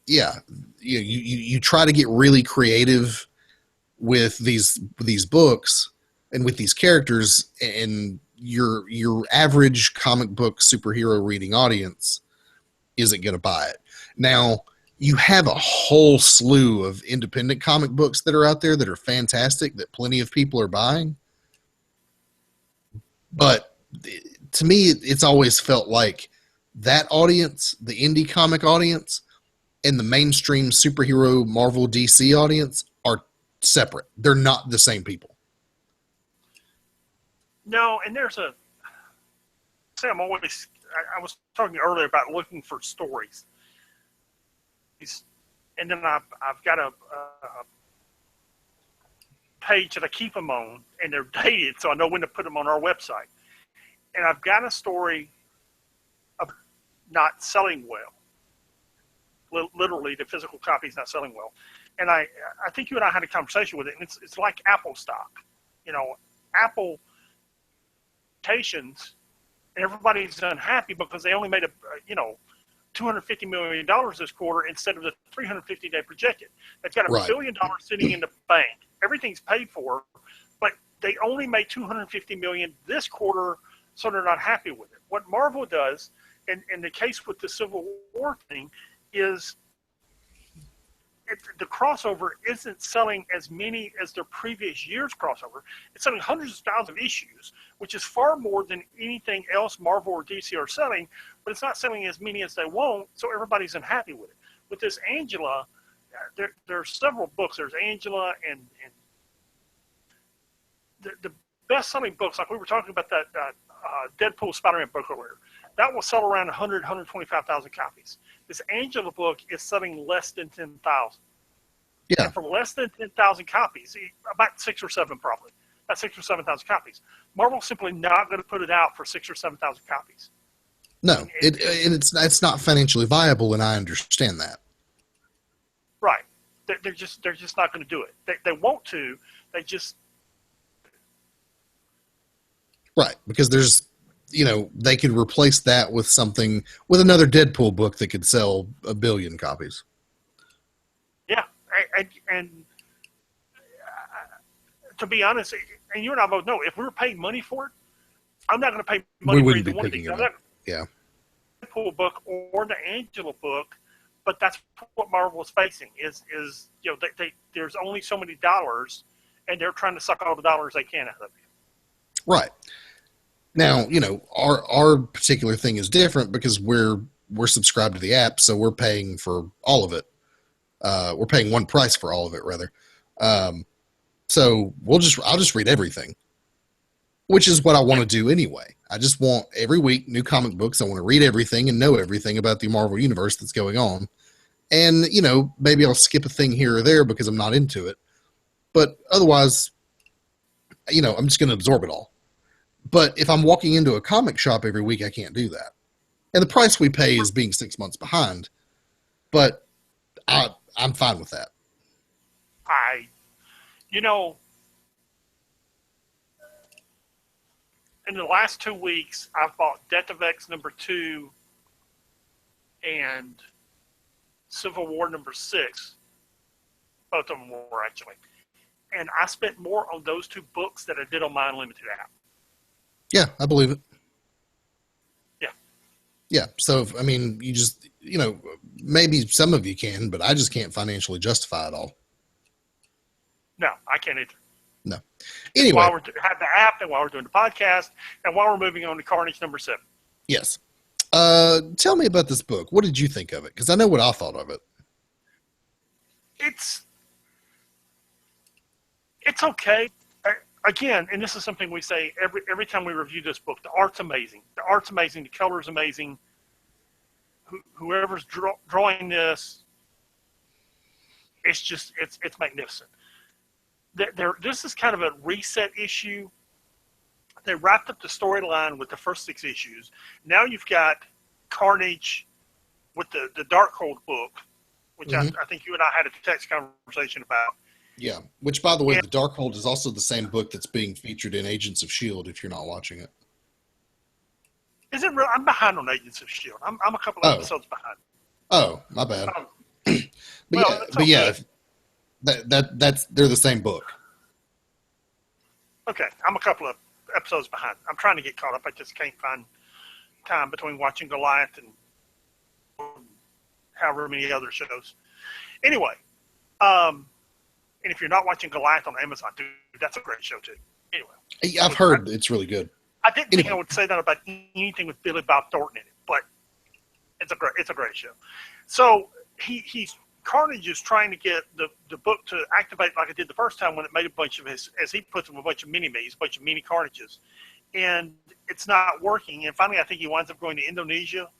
yeah, you try to get really creative with these books and with these characters, and your average comic book superhero reading audience isn't going to buy it. Now, you have a whole slew of independent comic books that are out there that are fantastic that plenty of people are buying. But to me, it's always felt like that audience, the indie comic audience, and the mainstream superhero Marvel DC audience are separate. They're not the same people. No, and there's a. Say, I'm always. I was talking earlier about looking for stories. And then I've got a page that I keep them on, and they're dated, so I know when to put them on our website. And I've got a story of not selling well. Literally, the physical copy is not selling well. And I think you and I had a conversation with it, and it's like Apple stock. You know, Apple patients, and everybody's unhappy because they only made $250 million this quarter instead of the 350 day projected. They've got $1 billion sitting in the bank. Everything's paid for, but they only made $250 million this quarter, so they're not happy with it. What Marvel does, and the case with the Civil War thing, is the crossover isn't selling as many as their previous year's crossover. It's selling hundreds of thousands of issues, which is far more than anything else Marvel or DC are selling, but it's not selling as many as they want, so everybody's unhappy with it. With this Angela, there are several books. There's Angela and the best-selling books, like we were talking about that Deadpool Spider-Man book earlier, that will sell around 125,000 copies. This Angela book is selling less than 10,000. Yeah. And from less than 10,000 copies, about 6 or 7 probably, about 6 or 7,000 copies, Marvel's simply not going to put it out for 6 or 7,000 copies. No, it's not financially viable, and I understand that. Right. They're just not going to do it. They want to. They just. Right, because there's, they could replace that with another Deadpool book that could sell 1 billion copies. Yeah, and to be honest, and you and I both know, if we were paying money for it, I'm not going to pay money for either one of these. Yeah. Deadpool book or the Angela book, but that's what Marvel is facing. Is there's only so many dollars, and they're trying to suck all the dollars they can out of you. Right. Now, our particular thing is different because we're subscribed to the app, so we're paying for all of it. We're paying one price for all of it, rather. So I'll just read everything, which is what I want to do anyway. I just want every week new comic books. I want to read everything and know everything about the Marvel universe that's going on. And, maybe I'll skip a thing here or there because I'm not into it. But otherwise, I'm just going to absorb it all. But if I'm walking into a comic shop every week, I can't do that. And the price we pay is being 6 months behind. But I'm fine with that. In the last 2 weeks, I've bought Death of X #2 and Civil War #6. Both of them were, actually. And I spent more on those 2 books than I did on my Unlimited app. Yeah, I believe it. Yeah. Yeah. So, you just, maybe some of you can, but I just can't financially justify it all. No, I can't either. No. Anyway. While we have the app and while we're doing the podcast and while we're moving on to Carnage #7. Yes. Tell me about this book. What did you think of it? Because I know what I thought of it. It's okay. Again, and this is something we say every time we review this book. The art's amazing. The art's amazing. The color's amazing. Whoever's drawing this, it's magnificent. This is kind of a reset issue. They wrapped up the storyline with the first 6 issues. Now you've got Carnage with the Darkhold book, which I think you and I had a text conversation about. Yeah. Which, by the way, And The Darkhold is also the same book that's being featured in Agents of Shield. If you're not watching it. is it real? I'm behind on Agents of Shield. I'm a couple of Oh. episodes behind. Oh, my bad. Um, But well, yeah, it's but yeah, okay. that's they're the same book. Okay, I'm a couple of episodes behind. I'm trying to get caught up. I just can't find time between watching Goliath and however many other shows. Anyway, and if you're not watching Goliath on Amazon, dude, that's a great show too. Anyway, I've heard it's really good. I didn't think I Anyway. would say that about anything with Billy Bob Thornton in it, but it's a great show. So he's Carnage is trying to get the book to activate like it did the first time when it made a bunch of his, as he puts them, a bunch of mini-me's, a bunch of mini Carnages, and it's not working. And finally, I think he winds up going to Indonesia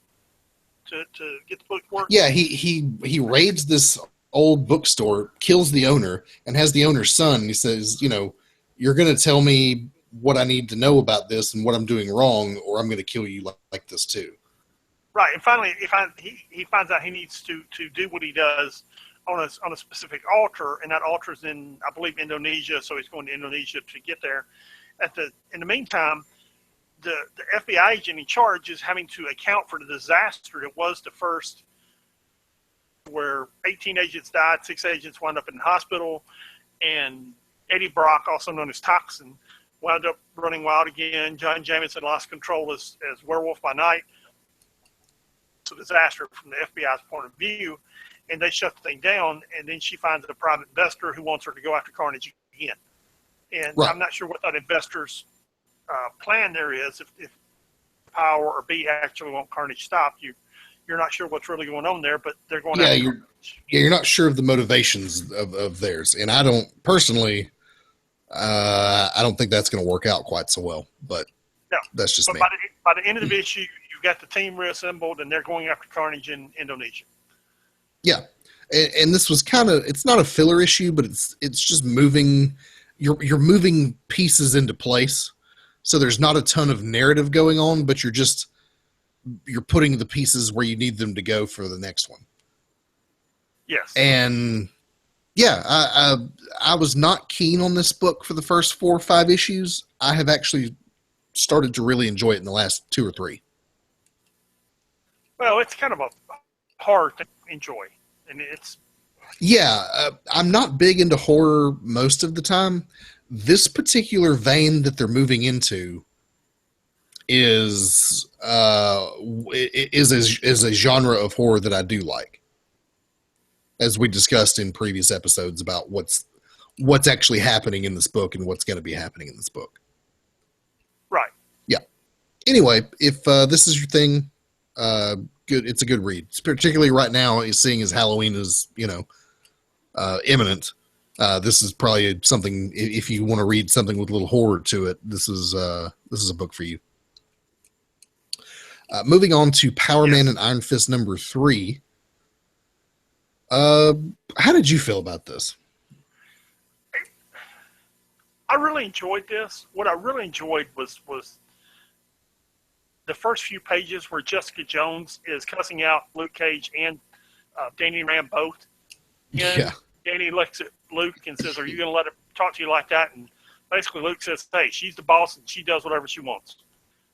to get the book to work. Yeah, he raids this old bookstore, kills the owner, and has the owner's son. He says, you're going to tell me what I need to know about this and what I'm doing wrong, or I'm going to kill you like this too. Right, and finally, he finds out he needs to do what he does on a specific altar, and that altar is in, I believe, Indonesia. So he's going to Indonesia to get there. In the meantime, the FBI agent in charge is having to account for the disaster that was the first, where 18 agents died, 6 agents wound up in the hospital, and Eddie Brock, also known as Toxin, wound up running wild again. John Jameson lost control as Werewolf by Night. It's a disaster from the FBI's point of view, and they shut the thing down, and then she finds a private investor who wants her to go after Carnage again. And Right. I'm not sure what that investor's plan there is, if Power or B actually want Carnage stopped. You're not sure what's really going on there, but they're going after Carnage. You're not sure of the motivations of theirs, and I don't personally. I don't think that's going to work out quite so well, but No. that's just But me. by the end of the issue, you've got the team reassembled, and they're going after Carnage in Indonesia. Yeah, and this was it's not a filler issue, but it's just moving. You're moving pieces into place, so there's not a ton of narrative going on, but you're putting the pieces where you need them to go for the next one. Yes. And yeah, I was not keen on this book for the first 4 or 5 issues. I have actually started to really enjoy it in the last 2 or 3. Well, it's kind of a hard to enjoy, and it's Yeah, I'm not big into horror most of the time. This particular vein that they're moving into is a genre of horror that I do like, as we discussed in previous episodes about what's actually happening in this book and what's going to be happening in this book. right. Yeah. Anyway, if this is your thing, good. It's a good read, particularly right now, seeing as Halloween is imminent. This is probably something. If you want to read something with a little horror to it, this is a book for you. Moving on to Power Man and Iron Fist number 3. How did you feel about this? I really enjoyed this. What I really enjoyed was the first few pages where Jessica Jones is cussing out Luke Cage and Danny Rand both. And Yeah. Danny looks at Luke and says, "Are you going to let her talk to you like that?" And basically Luke says, "Hey, she's the boss and she does whatever she wants."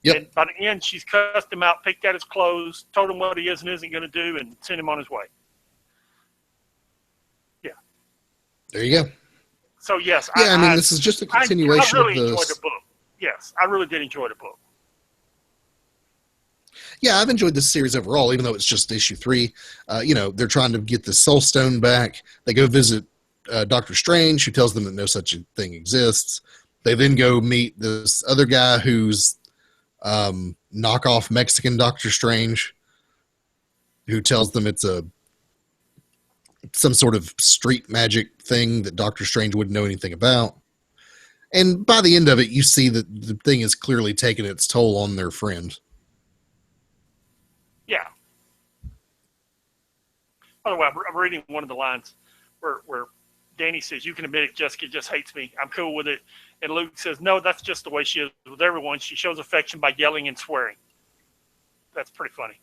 Yep. And by the end, she's cussed him out, picked out his clothes, told him what he is and isn't going to do, and sent him on his way. Yeah. There you go. So, yes. Yeah, I mean, this is just a continuation I really of enjoyed the book. Yes, I really did enjoy the book. Yeah, I've enjoyed this series overall, even though it's just issue 3. They're trying to get the Soul Stone back. They go visit Doctor Strange, who tells them that no such a thing exists. They then go meet this other guy who's knockoff Mexican Doctor Strange, who tells them it's some sort of street magic thing that Doctor Strange wouldn't know anything about. And by the end of it, you see that the thing is clearly taking its toll on their friend. Yeah. By the way, I'm reading one of the lines where Danny says, "You can admit it, Jessica just hates me. I'm cool with it." And Luke says, "No, that's just the way she is with everyone. She shows affection by yelling and swearing." That's pretty funny.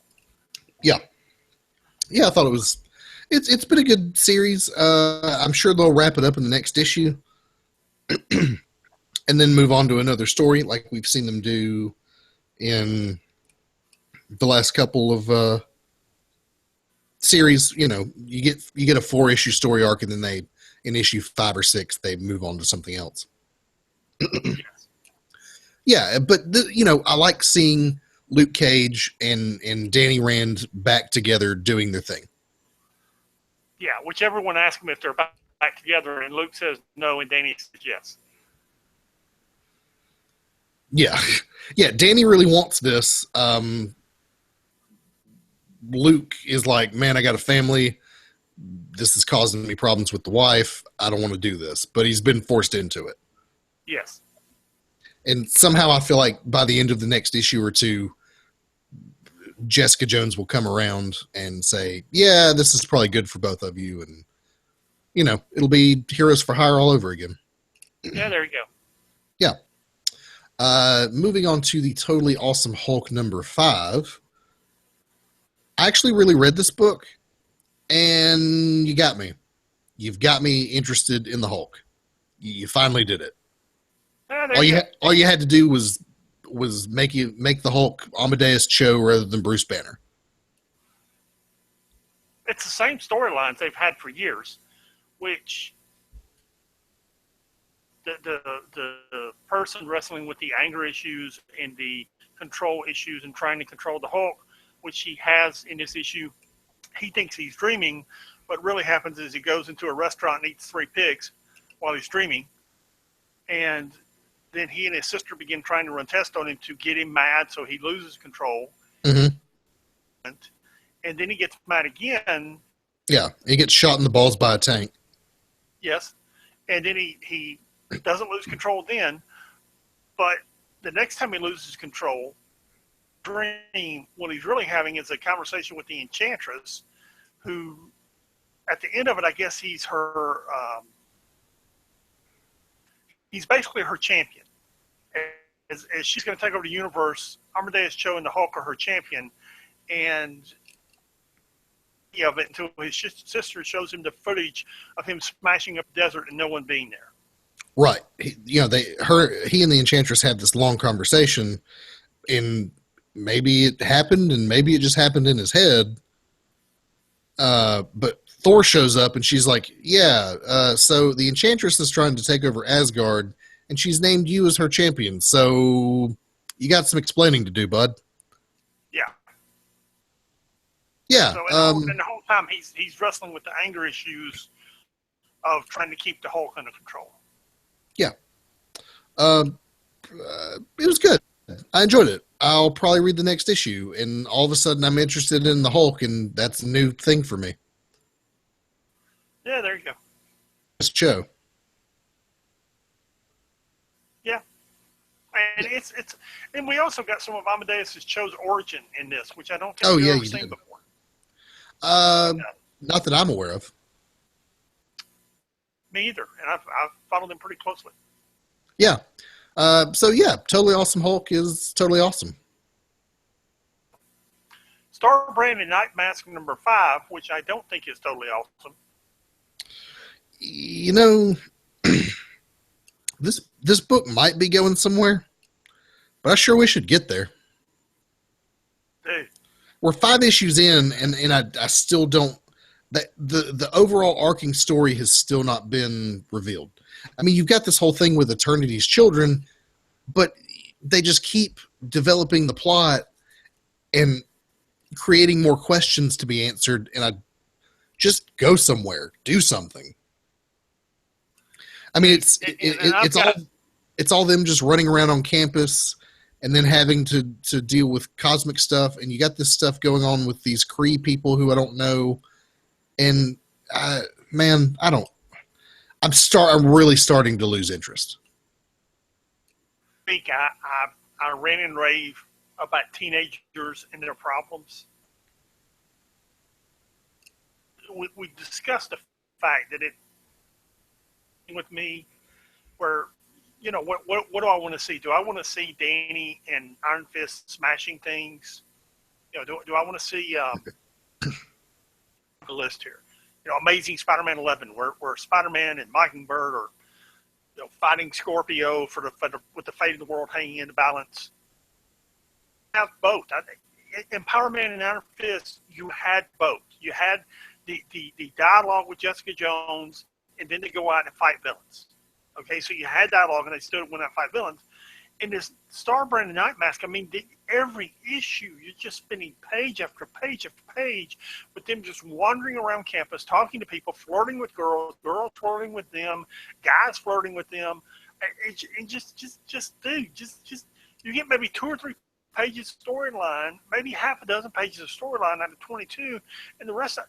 Yeah, I thought it was It's been a good series. I'm sure they'll wrap it up in the next issue, and then move on to another story, like we've seen them do in the last couple of series. You know, you get a 4-issue story arc, and then they in issue 5 or 6 they move on to something else. Yes. Yeah, but you know, I like seeing Luke Cage and Danny Rand back together doing their thing. Yeah, which everyone asks him if they're back together, and Luke says no, and Danny says yes. Yeah, yeah. Danny really wants this. Luke is like, man, I got a family. This is causing me problems with the wife. I don't want to do this, but he's been forced into it. Yes. And somehow I feel like by the end of the next issue or two, Jessica Jones will come around and say, yeah, this is probably good for both of you. And, you know, it'll be Heroes for Hire all over again. Yeah, there you go. Yeah. Moving on to the Totally Awesome Hulk number 5. I actually really read this book, and you got me. You've got me interested in the Hulk. You finally did it. Yeah, All you had to do was make the Hulk Amadeus Cho rather than Bruce Banner. It's the same storylines they've had for years, which the person wrestling with the anger issues and the control issues and trying to control the Hulk, which he has in this issue, he thinks he's dreaming. What really happens is he goes into a restaurant and eats 3 pigs while he's dreaming, and then he and his sister begin trying to run tests on him to get him mad so he loses control. Mm-hmm. And then he gets mad again. Yeah, he gets shot in the balls by a tank. Yes. And then he doesn't lose control then, but the next time he loses control, dream, what he's really having is a conversation with the Enchantress, who, at the end of it, I guess he's her... he's basically her champion. As she's going to take over the universe, Amadeus Cho and the Hulk are her champion, and of it until his sister shows him the footage of him smashing up the desert and no one being there. Right. He and the Enchantress had this long conversation, and maybe it happened, and maybe it just happened in his head. But Thor shows up, and she's like, yeah, so the Enchantress is trying to take over Asgard, and she's named you as her champion, so you got some explaining to do, bud. Yeah. Yeah. So and the whole time he's wrestling with the anger issues of trying to keep the Hulk under control. Yeah. It was good. I enjoyed it. I'll probably read the next issue, and all of a sudden I'm interested in the Hulk, and that's a new thing for me. Yeah, there you go. It's Cho. Yeah. And it's and we also got some of Amadeus Cho's origin in this, which I don't think we've ever seen before. Not that I'm aware of. Me either, and I've followed them pretty closely. Yeah. So yeah, Totally Awesome Hulk is totally awesome. Star Brand and Night Mask number 5, which I don't think is totally awesome. You know, this book might be going somewhere, but I sure wish it'd get there. Dude. We're 5 issues in, and I still don't. The overall arcing story has still not been revealed. I mean, you've got this whole thing with Eternity's children, but they just keep developing the plot and creating more questions to be answered, and I just go somewhere, do something. I mean, it's all them just running around on campus and then having to deal with cosmic stuff, and you got this stuff going on with these Kree people who I don't know, and man, I'm really starting to lose interest. I rant and rave about teenagers and their problems. We discussed the fact that it with me where, you know, what do I want to see? Do I want to see Danny and Iron Fist smashing things? You know, do I want to see the list here? Amazing Spider-Man 11, where Spider-Man and Mockingbird are fighting Scorpio with the fate of the world hanging in the balance. Have both. In Power Man and Iron Fist, you had both. You had the dialogue with Jessica Jones, and then they go out and fight villains. Okay, so you had dialogue, and they still went out and fight villains. In this Starbrand and Night Mask, I mean, every issue, you're just spinning page after page after page with them just wandering around campus, talking to people, flirting with girls, girls flirting with them, guys flirting with them, and just you get maybe 2 or 3 pages of storyline, maybe half a dozen pages of storyline out of 22, and the rest of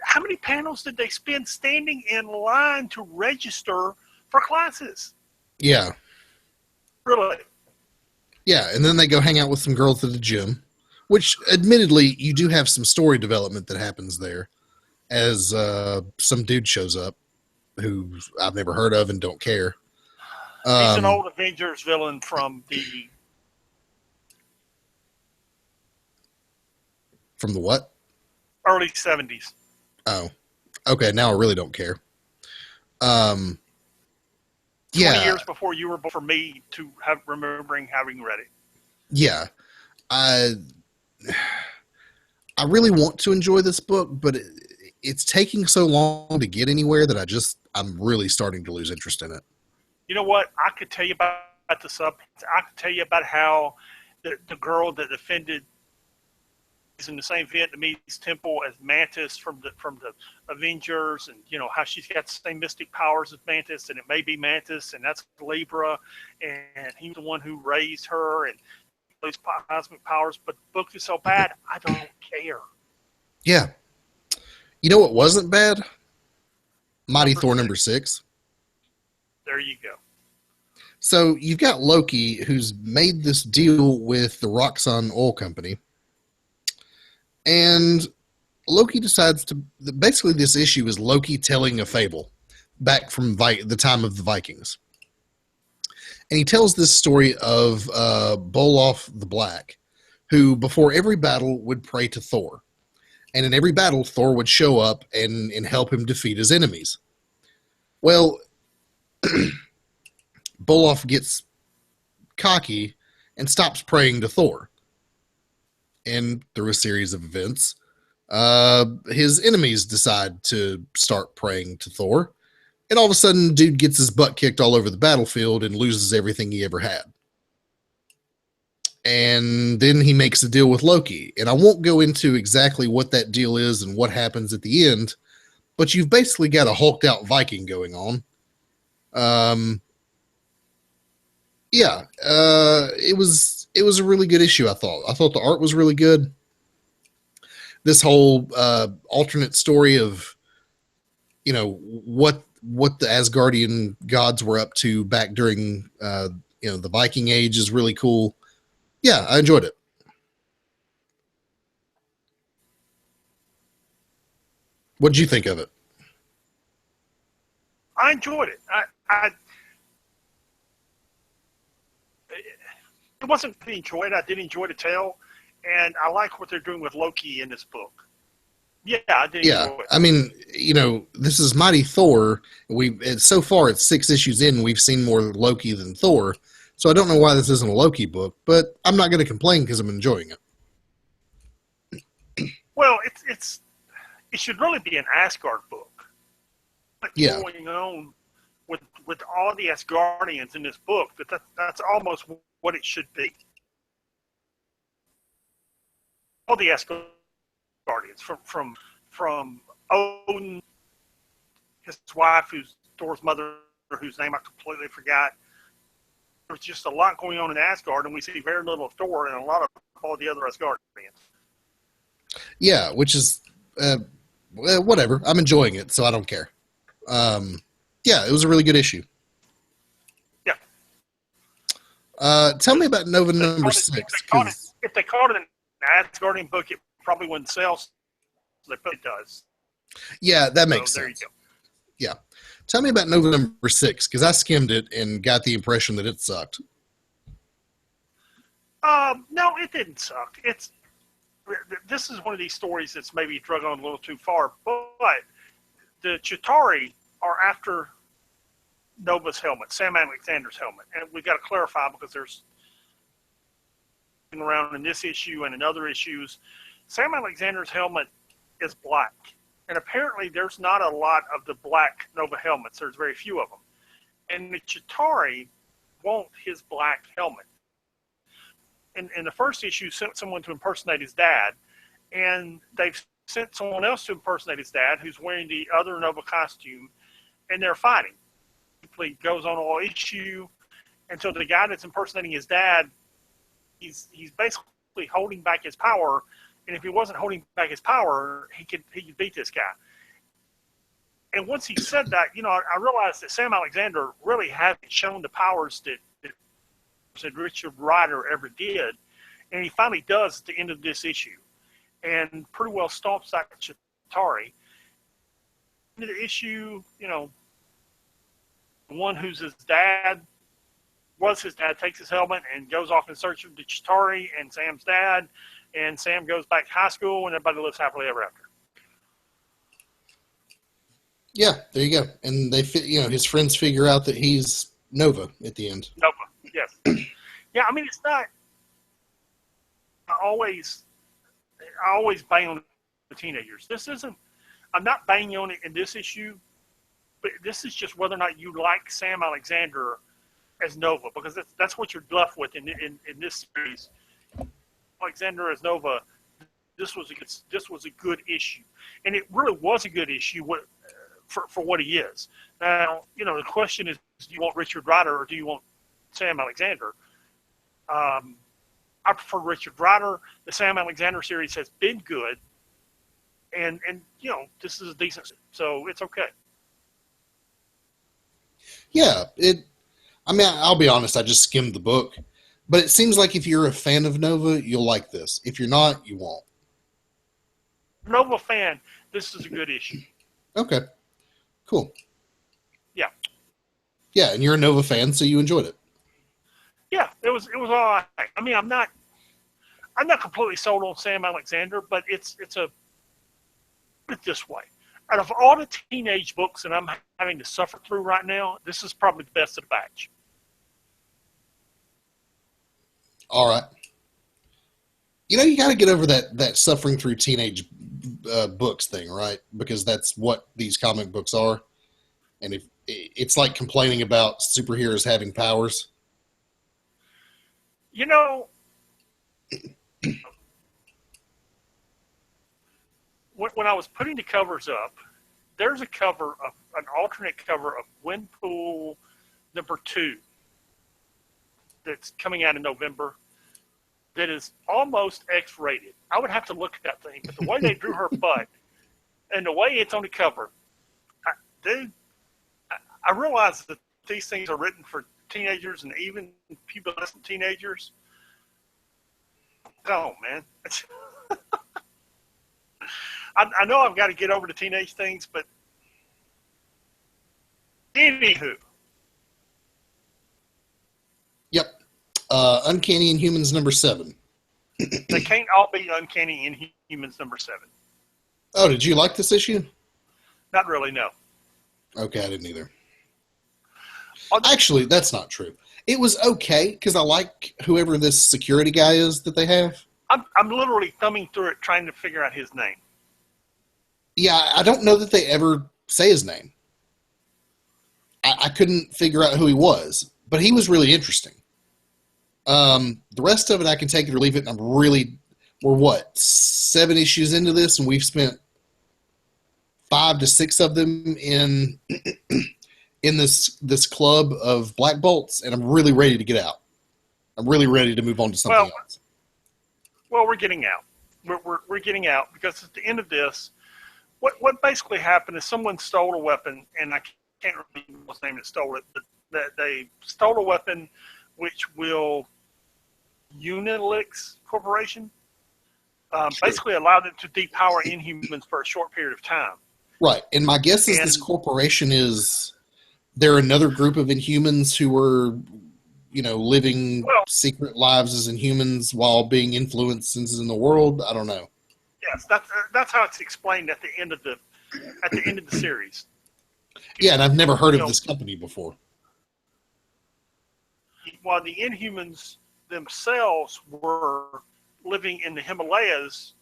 how many panels did they spend standing in line to register for classes? Yeah. Really? Yeah, and then they go hang out with some girls at the gym, which admittedly you do have some story development that happens there as some dude shows up who I've never heard of and don't care. He's an old Avengers villain from the what? Early 70s. Oh, okay. Now I really don't care. 20 years before you were born for me to remembering having read it. Yeah. I really want to enjoy this book, but it's taking so long to get anywhere that I'm really starting to lose interest in it. You know what? I could tell you about the sub. I could tell you about how the girl that defended is in the same Vietnamese temple as Mantis from the Avengers, and how she's got the same mystic powers as Mantis, and it may be Mantis, and that's Libra, and he's the one who raised her, and those cosmic powers. But the book is so bad, I don't care. Yeah. You know what wasn't bad? Mighty Thor number 6. There you go. So you've got Loki, who's made this deal with the Roxxon Oil Company. And Loki decides to... Basically, this issue is Loki telling a fable back from the time of the Vikings. And he tells this story of Bolaf the Black, who before every battle would pray to Thor. And in every battle, Thor would show up and help him defeat his enemies. Well, Bolaf gets cocky and stops praying to Thor. And through a series of events, his enemies decide to start praying to Thor. And all of a sudden, dude gets his butt kicked all over the battlefield and loses everything he ever had. And then he makes a deal with Loki. And I won't go into exactly what that deal is and what happens at the end, but you've basically got a hulked out Viking going on. It was a really good issue, I thought. I thought the art was really good. This whole alternate story of, what the Asgardian gods were up to back during, the Viking Age is really cool. Yeah, I enjoyed it. What did you think of it? I enjoyed it. It wasn't to be enjoyed. I did enjoy the tale, and I like what they're doing with Loki in this book. Yeah, I did enjoy it. I mean, this is Mighty Thor. So far, it's 6 issues in. We've seen more Loki than Thor. So I don't know why this isn't a Loki book, but I'm not going to complain because I'm enjoying it. Well, it should really be an Asgard book. What's going on with all the Asgardians in this book? That's almost what it should be. All the Asgardians, from Odin, his wife, who's Thor's mother, whose name I completely forgot. There's just a lot going on in Asgard, and we see very little of Thor and a lot of all the other Asgardians. Yeah, which is whatever. I'm enjoying it, so I don't care. It was a really good issue. Yeah. Tell me about Nova number 6. If they called it an Asgardian book, it probably wouldn't sell. So they put it does. Yeah, that makes sense. There you go. Yeah. Tell me about Nova number 6, because I skimmed it and got the impression that it sucked. No, it didn't suck. This is one of these stories that's maybe drug on a little too far, but the Chitauri are after Nova's helmet, Sam Alexander's helmet, and we've got to clarify because there's around in this issue and in other issues. Sam Alexander's helmet is black, and apparently there's not a lot of the black Nova helmets. There's very few of them, and the Chitauri want his black helmet. In the first issue, sent someone to impersonate his dad, and they've sent someone else to impersonate his dad who's wearing the other Nova costume, and they're fighting. It goes on all issue until the guy that's impersonating his dad, he's basically holding back his power, and if he wasn't holding back his power, he could beat this guy. And once he said that, I realized that Sam Alexander really hasn't shown the powers that Richard Rider ever did, and he finally does at the end of this issue, and pretty well stomps that Chitauri. End of the issue, the one who's his dad, takes his helmet and goes off in search of the Chitauri and Sam's dad, and Sam goes back to high school, and everybody lives happily ever after. Yeah, there you go. And they, his friends figure out that he's Nova at the end. Nova, yes. Yeah, I mean, it's not. I always bang on the teenagers. This isn't. I'm not banging on it in this issue, but this is just whether or not you like Sam Alexander as Nova, because that's what you're left with in this series. Alexander as Nova. This was a good issue, and it really was a good issue. For what he is. Now, the question is, do you want Richard Rider or do you want Sam Alexander? I prefer Richard Rider. The Sam Alexander series has been good, and this is a decent, so it's okay. Yeah, I'll be honest, I just skimmed the book, but it seems like if you're a fan of Nova, you'll like this. If you're not, you won't. Nova fan, this is a good issue. Okay. Cool. Yeah. Yeah, and you're a Nova fan, so you enjoyed it. Yeah, it was all right. I mean, I'm not completely sold on Sam Alexander, but it's put it this way. Out of all the teenage books that I'm having to suffer through right now, this is probably the best of the batch. All right. You got to get over that suffering through teenage books thing, right? Because that's what these comic books are. And if it's like complaining about superheroes having powers. When I was putting the covers up, there's an alternate cover of Gwenpool #2 that's coming out in November that is almost X-rated. I would have to look at that thing, but the way they drew her butt and the way it's on the cover, I realize that these things are written for teenagers and even pubescent teenagers. Oh, man. I know I've got to get over the teenage things, but anywho. Yep. Uncanny Inhumans #7. They can't all be Uncanny Inhumans #7. Oh, did you like this issue? Not really, no. Okay, I didn't either. Actually, that's not true. It was okay because I like whoever this security guy is that they have. I'm literally thumbing through it trying to figure out his name. Yeah, I don't know that they ever say his name. I couldn't figure out who he was, but he was really interesting. The rest of it, I can take it or leave it. And we're 7 issues into this, and we've spent 5 to 6 of them in this club of Black Bolts, and I'm really ready to get out. I'm really ready to move on to something else. Well, we're getting out. We're getting out because at the end of this, what basically happened is someone stole a weapon, and I can't remember what's name that stole it, but that they stole a weapon which will Unilix Corporation basically allow them to depower Inhumans for a short period of time. Right, and my guess is this corporation they're another group of Inhumans who were, living secret lives as Inhumans while being influences in the world. I don't know. Yes, that's how it's explained at the end of the at the end of the series. Yeah, and I've never heard of this company before. While the Inhumans themselves were living in the Himalayas,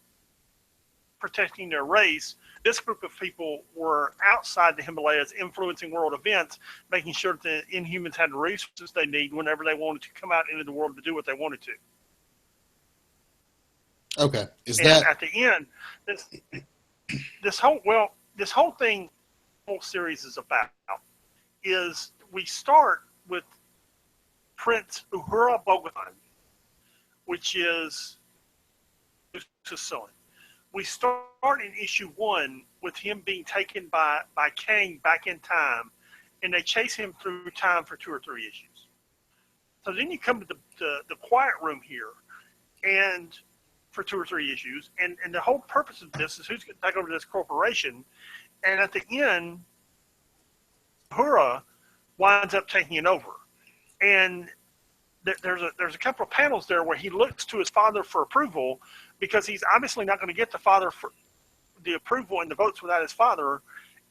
protecting their race, this group of people were outside the Himalayas, influencing world events, making sure that the Inhumans had the resources they need whenever they wanted to come out into the world to do what they wanted to. Okay, at the end, this whole thing, whole series is about is we start with Prince Uhura Bogotan, which is his son. We start in issue 1 with him being taken by Kang back in time, and they chase him through time for 2 or 3 issues. So then you come to the quiet room here, and for 2 or 3 issues, and the whole purpose of this is who's going to take over this corporation, and at the end, Uhura winds up taking it over, and there's a couple of panels there where he looks to his father for approval, because he's obviously not going to get the father for the approval and the votes without his father,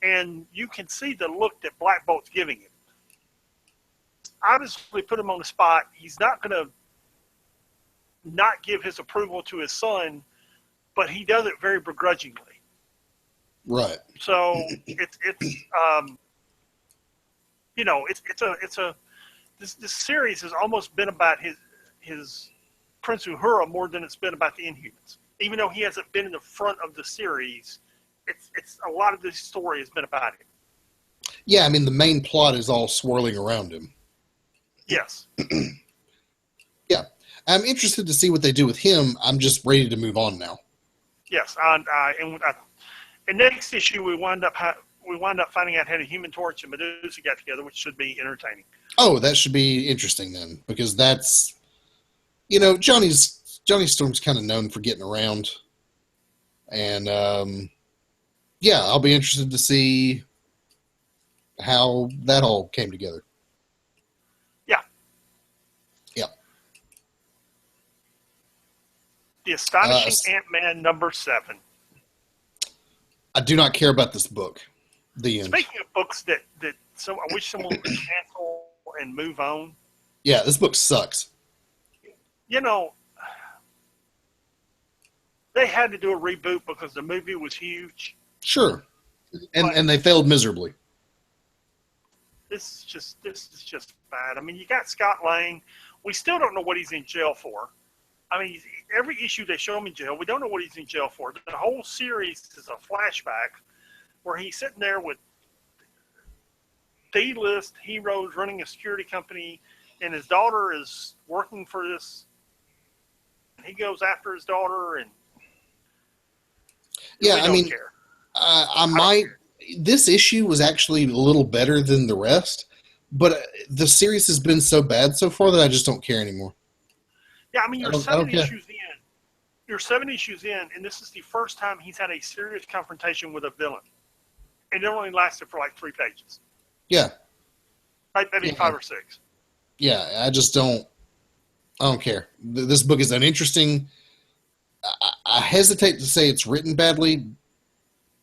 and you can see the look that Black Bolt's giving him. Obviously put him on the spot. He's not going to not give his approval to his son, but he does it very begrudgingly. Right. So this series has almost been about his Prince Uhura more than it's been about the Inhumans. Even though he hasn't been in the front of the series, it's a lot of this story has been about him. Yeah, I mean the main plot is all swirling around him. Yes. Yeah, I'm interested to see what they do with him. I'm just ready to move on now. Yes, and next issue we wind up finding out how the Human Torch and Medusa got together, which should be entertaining. Oh, that should be interesting then, because that's, Johnny Storm's kind of known for getting around, and I'll be interested to see how that all came together. Yeah. Yeah. The Astonishing Ant-Man #7. I do not care about this book. The end. Speaking of books that I wish someone would cancel and move on. Yeah, this book sucks. They had to do a reboot because the movie was huge. Sure. And they failed miserably. This is just bad. I mean, you got Scott Lang. We still don't know what he's in jail for. I mean, every issue they show him in jail, we don't know what he's in jail for. The whole series is a flashback where he's sitting there with D-list heroes running a security company, and his daughter is working for this. And he goes after his daughter, and this issue was actually a little better than the rest, but the series has been so bad so far that I just don't care anymore. Yeah, I mean, you're 7 issues in. You're 7 issues in, and this is the first time he's had a serious confrontation with a villain. And it only lasted for like 3 pages. Yeah. Maybe 5 or 6. Yeah, I don't care. This book is uninteresting. I hesitate to say it's written badly,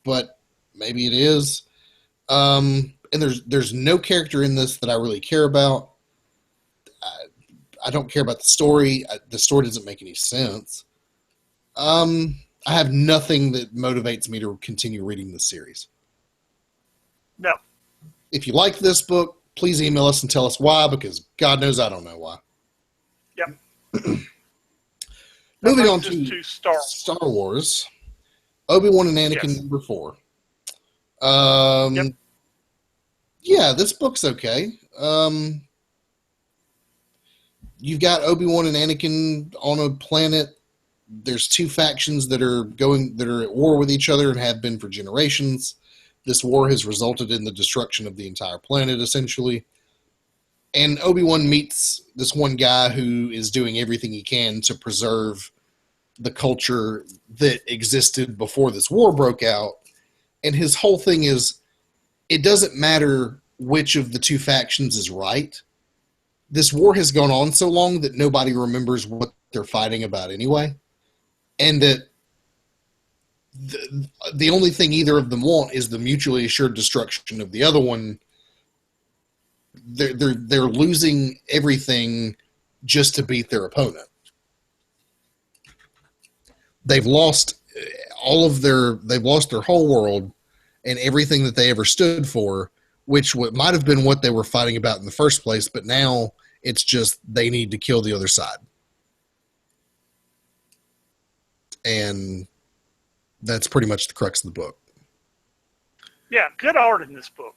but maybe it is. And there's no character in this that I really care about. I don't care about the story. The story doesn't make any sense. I have nothing that motivates me to continue reading this series. No. If you like this book, please email us and tell us why, because God knows I don't know why. Yep. Moving on to Star Wars. Obi-Wan and Anakin #4. Yeah, this book's okay. You've got Obi-Wan and Anakin on a planet. There's 2 factions that are at war with each other and have been for generations. This war has resulted in the destruction of the entire planet, essentially. And Obi-Wan meets this one guy who is doing everything he can to preserve the culture that existed before this war broke out. And his whole thing is, it doesn't matter which of the 2 factions is right. This war has gone on so long that nobody remembers what they're fighting about anyway. And that the only thing either of them want is the mutually assured destruction of the other one. They're losing everything just to beat their opponent. They've lost they've lost their whole world and everything that they ever stood for, which might have been what they were fighting about in the first place, but now it's just they need to kill the other side. And that's pretty much the crux of the book. Yeah, good art in this book.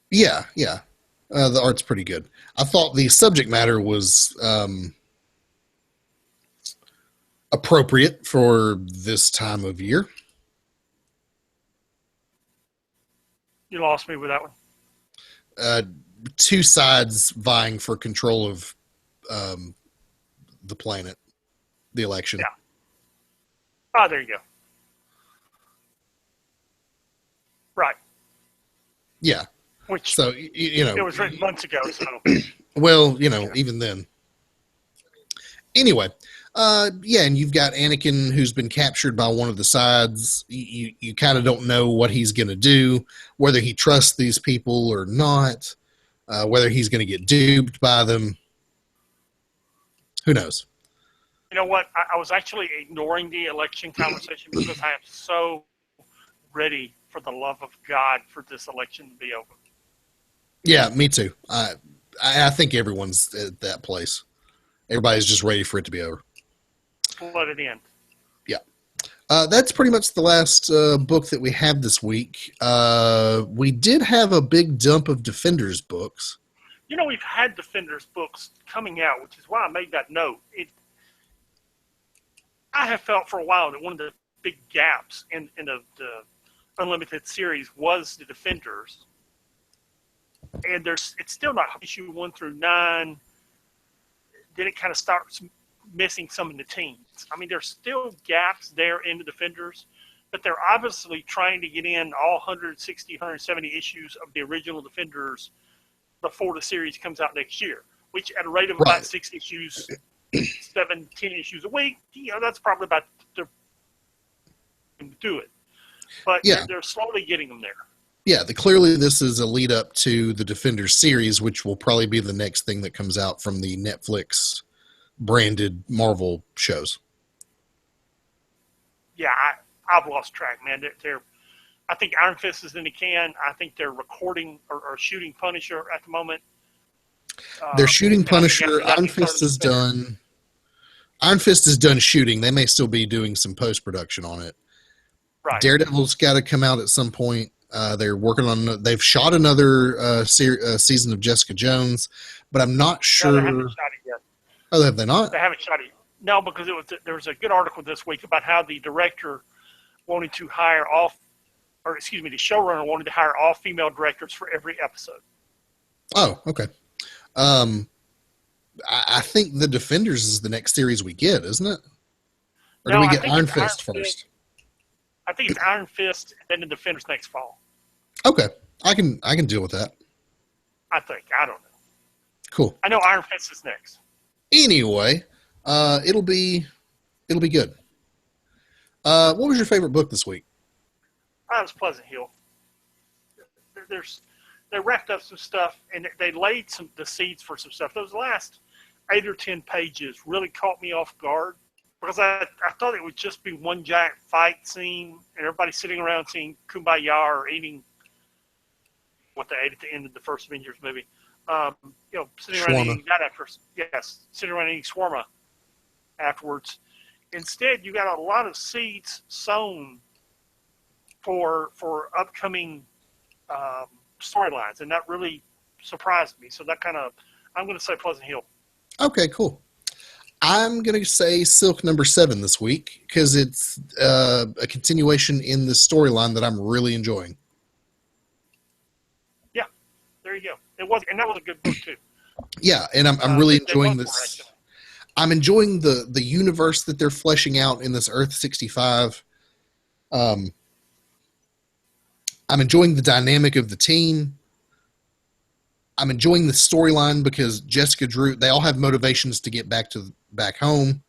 Yeah. The art's pretty good. I thought the subject matter was appropriate for this time of year. You lost me with that one. Two sides vying for control of the planet, the election. Yeah. Oh, there you go. Right. Yeah. Which, so you know, it was written months ago. So, well, you know, even then. Anyway, yeah, and you've got Anakin who's been captured by one of the sides. You kind of don't know what he's going to do, whether he trusts these people or not, whether he's going to get duped by them. Who knows? You know what? I was actually ignoring the election conversation because I am so ready, for the love of God, for this election to be over. Yeah, me too. I think everyone's at that place. Everybody's just ready for it to be over. Let it end. Yeah. That's pretty much the last book that we have this week. We did have a big dump of Defenders books. You know, we've had Defenders books coming out, which is why I made that note. I have felt for a while that one of the big gaps in the Unlimited series was the Defenders. And it's still not issue 1 through 9. Then it kind of starts missing some of the teams. I mean, there's still gaps there in the Defenders, but they're obviously trying to get in all 160, 170 issues of the original Defenders before the series comes out next year, which at a rate of about 6 issues, 7, 10 issues a week, that's probably about to do it. But yeah, they're slowly getting them there. Yeah, clearly this is a lead up to the Defenders series, which will probably be the next thing that comes out from the Netflix branded Marvel shows. Yeah, I've lost track, man. I think Iron Fist is in the can. I think they're recording or shooting Punisher at the moment. They're shooting Punisher. Iron Fist is done. Iron Fist is done shooting. They may still be doing some post-production on it. Right. Daredevil's got to come out at some point. They're working on. They've shot another season of Jessica Jones, but I'm not sure. No, they haven't shot it yet. Oh, have they not? They haven't shot it. No, because there was a good article this week about how the director wanted to hire the showrunner wanted to hire all female directors for every episode. Oh, okay. I think the Defenders is the next series we get, isn't it? Or do we get Iron Fist first? I think it's Iron Fist and then the Defenders next fall. Okay. I can deal with that. I think. I don't know. Cool. I know Iron Fist is next. Anyway, it'll be good. What was your favorite book this week? It was Pleasant Hill. They wrapped up some stuff and they laid the seeds for some stuff. Those last 8 or 10 pages really caught me off guard because I thought it would just be one giant fight scene and everybody sitting around saying Kumbaya or eating what they ate at the end of the first Avengers movie. Sitting around eating that sitting around eating shawarma afterwards. Instead, you got a lot of seeds sown for upcoming storylines, and that really surprised me. So I'm going to say Pleasant Hill. Okay, cool. I'm going to say Silk number 7 this week because it's a continuation in the storyline that I'm really enjoying. Yeah, there you go. That was a good book too. Yeah, and I'm really enjoying this. I'm enjoying the universe that they're fleshing out in this Earth 65. I'm enjoying the dynamic of the team. I'm enjoying the storyline because Jessica Drew, they all have motivations to get back home.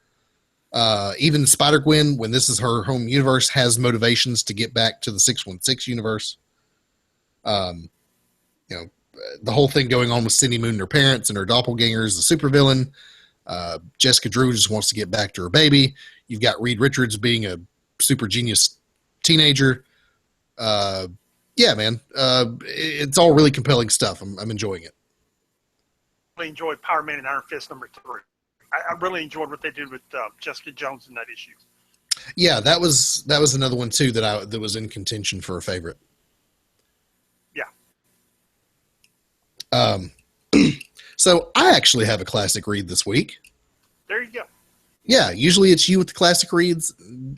Even Spider-Gwen, when this is her home universe, has motivations to get back to the 616 universe. You know, the whole thing going on with Cindy Moon and her parents and her doppelgangers, the supervillain. Jessica Drew just wants to get back to her baby. You've got Reed Richards being a super genius teenager. Yeah, man. It's all really compelling stuff. I'm enjoying it. I really enjoyed Power Man and Iron Fist #3. I really enjoyed what they did with Jessica Jones in that issue. Yeah, that was another one too that was in contention for a favorite. Yeah. So I actually have a classic read this week. There you go. Yeah, usually it's you with the classic reads.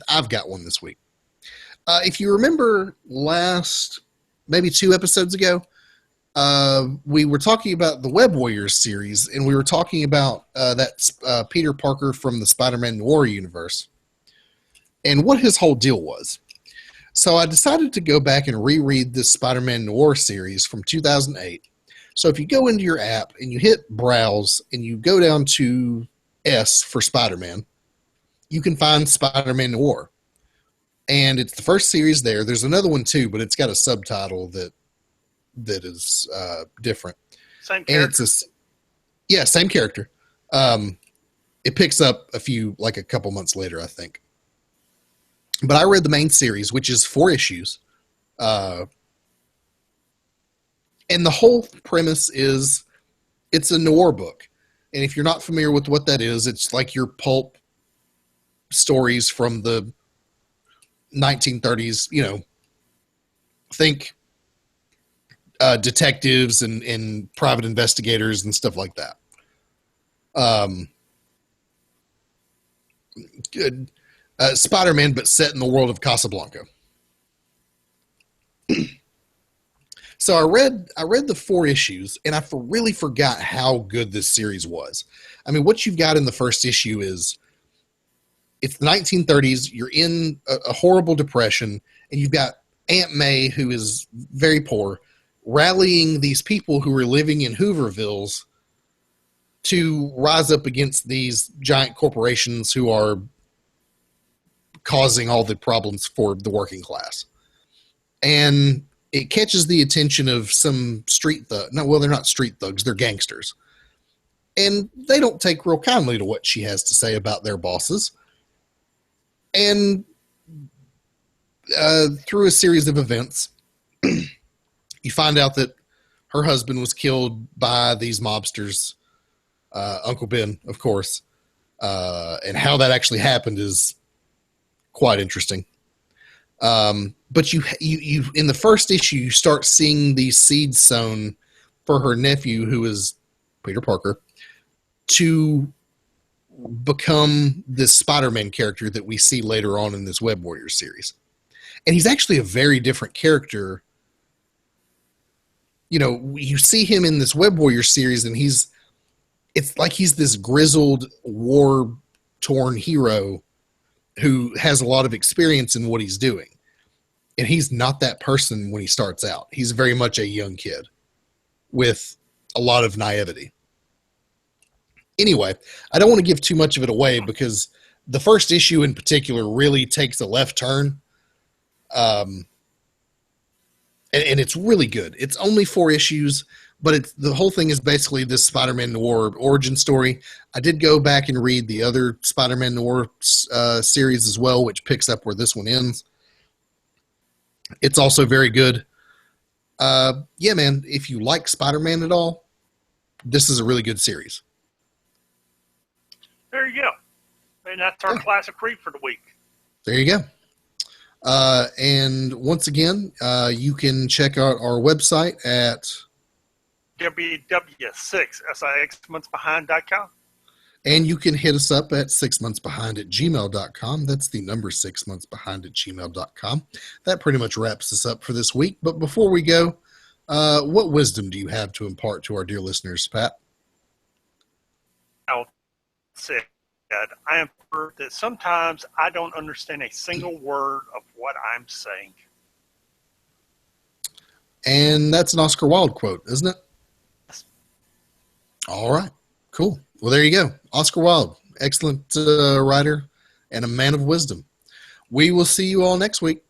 I've got one this week. If you remember maybe 2 episodes ago, we were talking about the Web Warriors series, and we were talking about that Peter Parker from the Spider-Man Noir universe and what his whole deal was. So I decided to go back and reread this Spider-Man Noir series from 2008. So if you go into your app and you hit Browse and you go down to S for Spider-Man, you can find Spider-Man Noir. And it's the first series there. There's another one too, but it's got a subtitle that is different. Same character. And same character. It picks up a couple months later, I think. But I read the main series, which is 4 issues. And the whole premise is it's a noir book. And if you're not familiar with what that is, it's like your pulp stories from the 1930s, think detectives and private investigators and stuff like that. Good. Spider-Man, but set in the world of Casablanca. So I read the 4 issues, and I really forgot how good this series was. I mean, what you've got in the first issue is it's the 1930s. You're in a horrible depression, and you've got Aunt May, who is very poor, rallying these people who are living in Hoovervilles to rise up against these giant corporations who are causing all the problems for the working class. And it catches the attention of some street thug. No, well, they're not street thugs. They're gangsters. And they don't take real kindly to what she has to say about their bosses. And through a series of events, you find out that her husband was killed by these mobsters, Uncle Ben, of course. And how that actually happened is quite interesting. But you in the first issue, you start seeing these seeds sown for her nephew, who is Peter Parker, to become this Spider-Man character that we see later on in this Web Warriors series. And he's actually a very different character. You see him in this Web Warriors series, and it's like he's this grizzled, war-torn hero who has a lot of experience in what he's doing. And he's not that person when he starts out. He's very much a young kid with a lot of naivety. Anyway, I don't want to give too much of it away because the first issue in particular really takes a left turn. And it's really good. It's only 4 issues, but the whole thing is basically this Spider-Man Noir origin story. I did go back and read the other Spider-Man Noir series as well, which picks up where this one ends. It's also very good. Yeah, man, if you like Spider-Man at all, this is a really good series. There you go. And that's our classic read for the week. There you go. And once again, you can check out our website at www.6sixmonthsbehind.com. And you can hit us up at 6monthsbehind@gmail.com. That's the number 6monthsbehind@gmail.com. That pretty much wraps us up for this week. But before we go, what wisdom do you have to impart to our dear listeners, Pat? I'll say I am sure that sometimes I don't understand a single word of what I'm saying. And that's an Oscar Wilde quote, isn't it? All right, cool. Well, there you go. Oscar Wilde, excellent writer. and a man of wisdom. We will see you all next week.